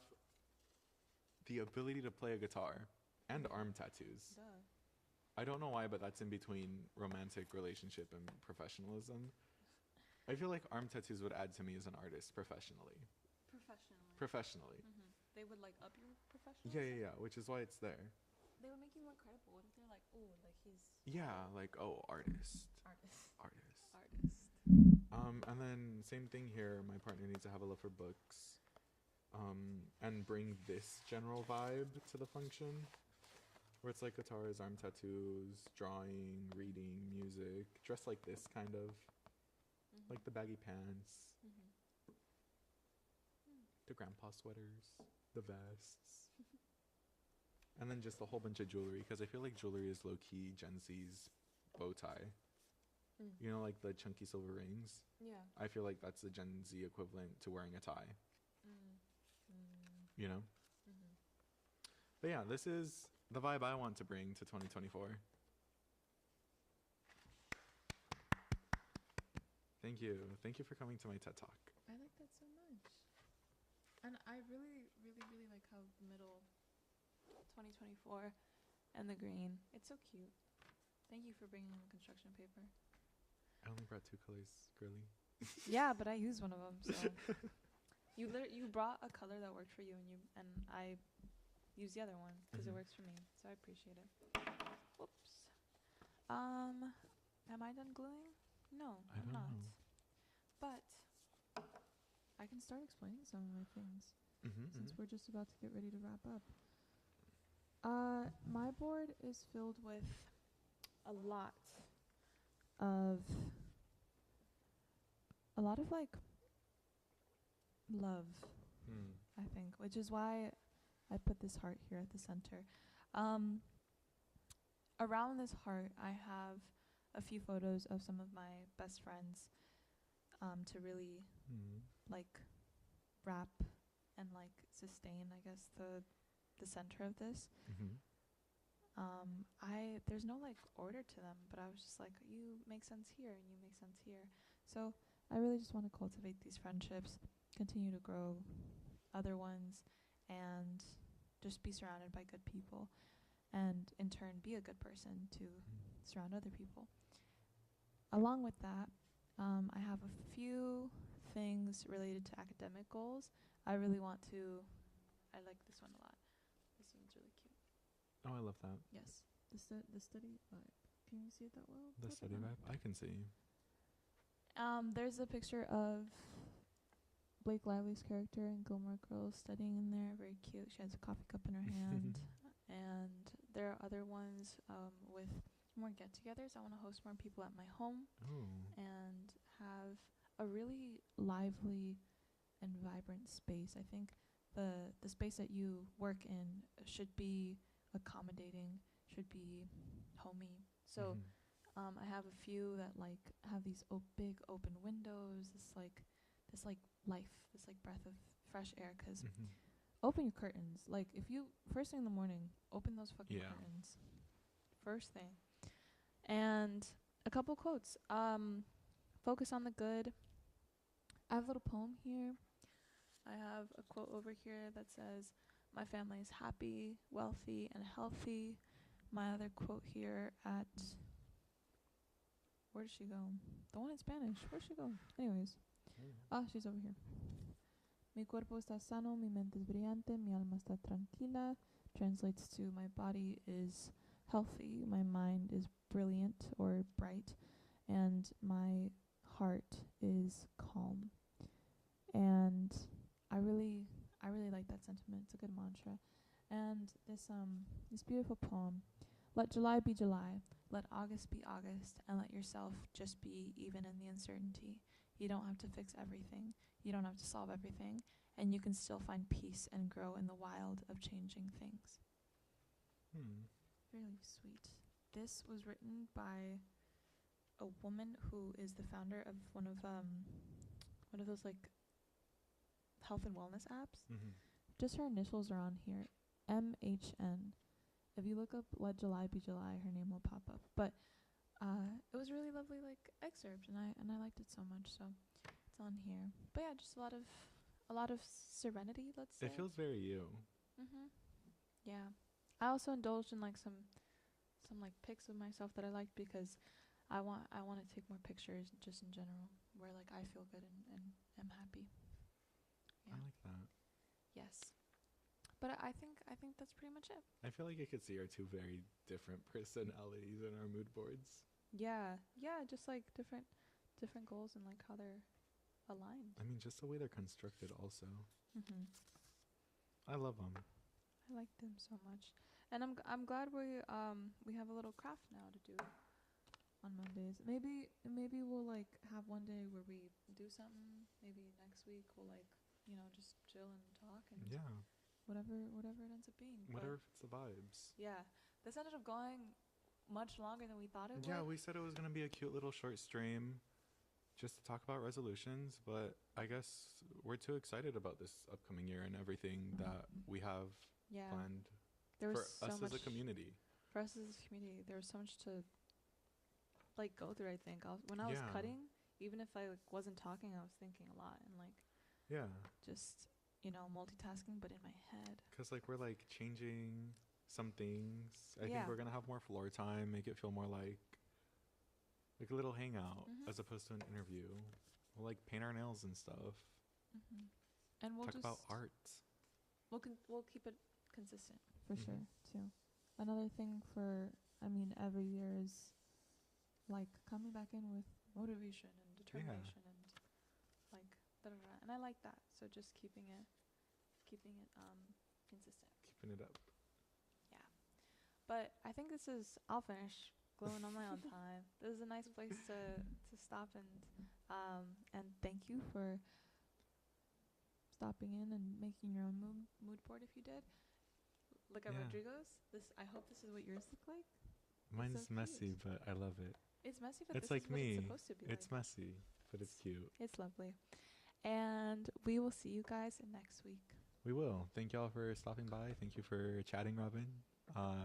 the ability to play a guitar and arm tattoos. Duh. I don't know why, but that's in between romantic relationship and professionalism. I feel like arm tattoos would add to me as an artist professionally. Professionally. Mm-hmm. They would like up your professional. Yeah. Which is why it's there. They would make you more credible. What if they're like, oh, like he's. Yeah, like artist. Artist. And then same thing here. My partner needs to have a love for books. And bring this general vibe to the function, where it's like guitars, arm tattoos, drawing, reading, music, dressed like this kind of, like the baggy pants, the grandpa sweaters, the vests, and then just a whole bunch of jewelry, because I feel like jewelry is low-key Gen Z's bow tie. You know, like the chunky silver rings? Yeah. I feel like that's the Gen Z equivalent to wearing a tie. You know? But yeah, this is the vibe I want to bring to 2024. Thank you. Thank you for coming to my TED Talk. I like that so much. And I really, really, really like how the middle 2024 and the green. It's so cute. Thank you for bringing in the construction paper. I only brought 2 colors, girly. Yeah, but I used one of them, so. You brought a color that worked for you, and I used the other one because it works for me, so I appreciate it. Whoops. Am I done gluing? No, I'm not. But I can start explaining some of my things since we're just about to get ready to wrap up. My board is filled with a lot of like love, I think, which is why I put this heart here at the center. Around this heart, I have a few photos of some of my best friends to really like wrap and like sustain, I guess, the center of this. There's no like order to them, but I was just like, you make sense here and you make sense here. So I really just want to cultivate these friendships, continue to grow other ones, and just be surrounded by good people, and in turn be a good person to surround other people. Along with that, I have a few things related to academic goals. I like this one a lot. This one's really cute. Oh, I love that. Yes. The study vibe. Can you see it that well? The study vibe? I can see. There's a picture of Blake Lively's character in Gilmore Girls studying in there. Very cute. She has a coffee cup in her hand. And there are other ones with more get-togethers. I want to host more people at my home and have a really lively and vibrant space. I think the space that you work in should be accommodating, should be homey. So I have a few that like have these big open windows. This like life, this like breath of fresh air. 'Cause open your curtains. Like if you first thing in the morning, open those fucking Yeah. curtains. First thing. And a couple quotes. Focus on the good. I have a little poem here. I have a quote over here that says, "My family is happy, wealthy, and healthy." My other quote here at, where did she go? The one in Spanish. Where'd she go? Anyways. She's over here. Mi cuerpo está sano, mi mente es brillante, mi alma está tranquila. Translates to, my body is healthy, my mind is brilliant or bright, and my heart is calm. And I really like that sentiment. It's a good mantra. And this beautiful poem. Let July be July. Let August be August. And let yourself just be even in the uncertainty. You don't have to fix everything. You don't have to solve everything. And you can still find peace and grow in the wild of changing things. Really sweet. This was written by a woman who is the founder of one of those like health and wellness apps. Just her initials are on here, MHN. If you look up "Let July Be July," her name will pop up. But it was really lovely, like excerpt, and I liked it so much, so it's on here. But yeah, just a lot of serenity. Let's say It feels very you. Yeah, I also indulged in like some like pics of myself that I liked because I want to take more pictures just in general where like I feel good and am happy. I like that. Yes. But I think that's pretty much it. I feel like I could see our two very different personalities in our mood boards. Yeah, just like different goals and like how they're aligned. I mean, just the way they're constructed also. I love them. I like them so much. And I'm glad we have a little craft now to do on Mondays. Maybe we'll like have one day where we do something. Maybe next week we'll like, just chill and talk and whatever it ends up being. Whatever fits the vibes. Yeah. This ended up going much longer than we thought it would. Yeah, we said it was going to be a cute little short stream just to talk about resolutions, but I guess we're too excited about this upcoming year and everything that we have planned there for was so us much as a community. For us as a community, there was so much to like go through. I think when I was cutting, even if I like wasn't talking, I was thinking a lot and like just multitasking, but in my head. Because like we're like changing some things. I think we're gonna have more floor time, make it feel more like a little hangout as opposed to an interview. We'll like paint our nails and stuff. And we'll talk about art. We'll keep it consistent for sure too. Another thing for every year is like coming back in with motivation and determination and like da-da-da. And I like that. So just keeping it consistent. Keeping it up. Yeah. But I think I'll finish gluing on my own time. This is a nice place to stop and thank you for stopping in and making your own mood board if you did. Look at Rodrigo's. I hope this is what yours look like. Mine's so messy, but I love it. It's messy, but it's this like is what me. It's supposed to be. It's like. messy, but it's cute. It's lovely. And we will see you guys next week. We will. Thank y'all for stopping by. Thank you for chatting, Robin.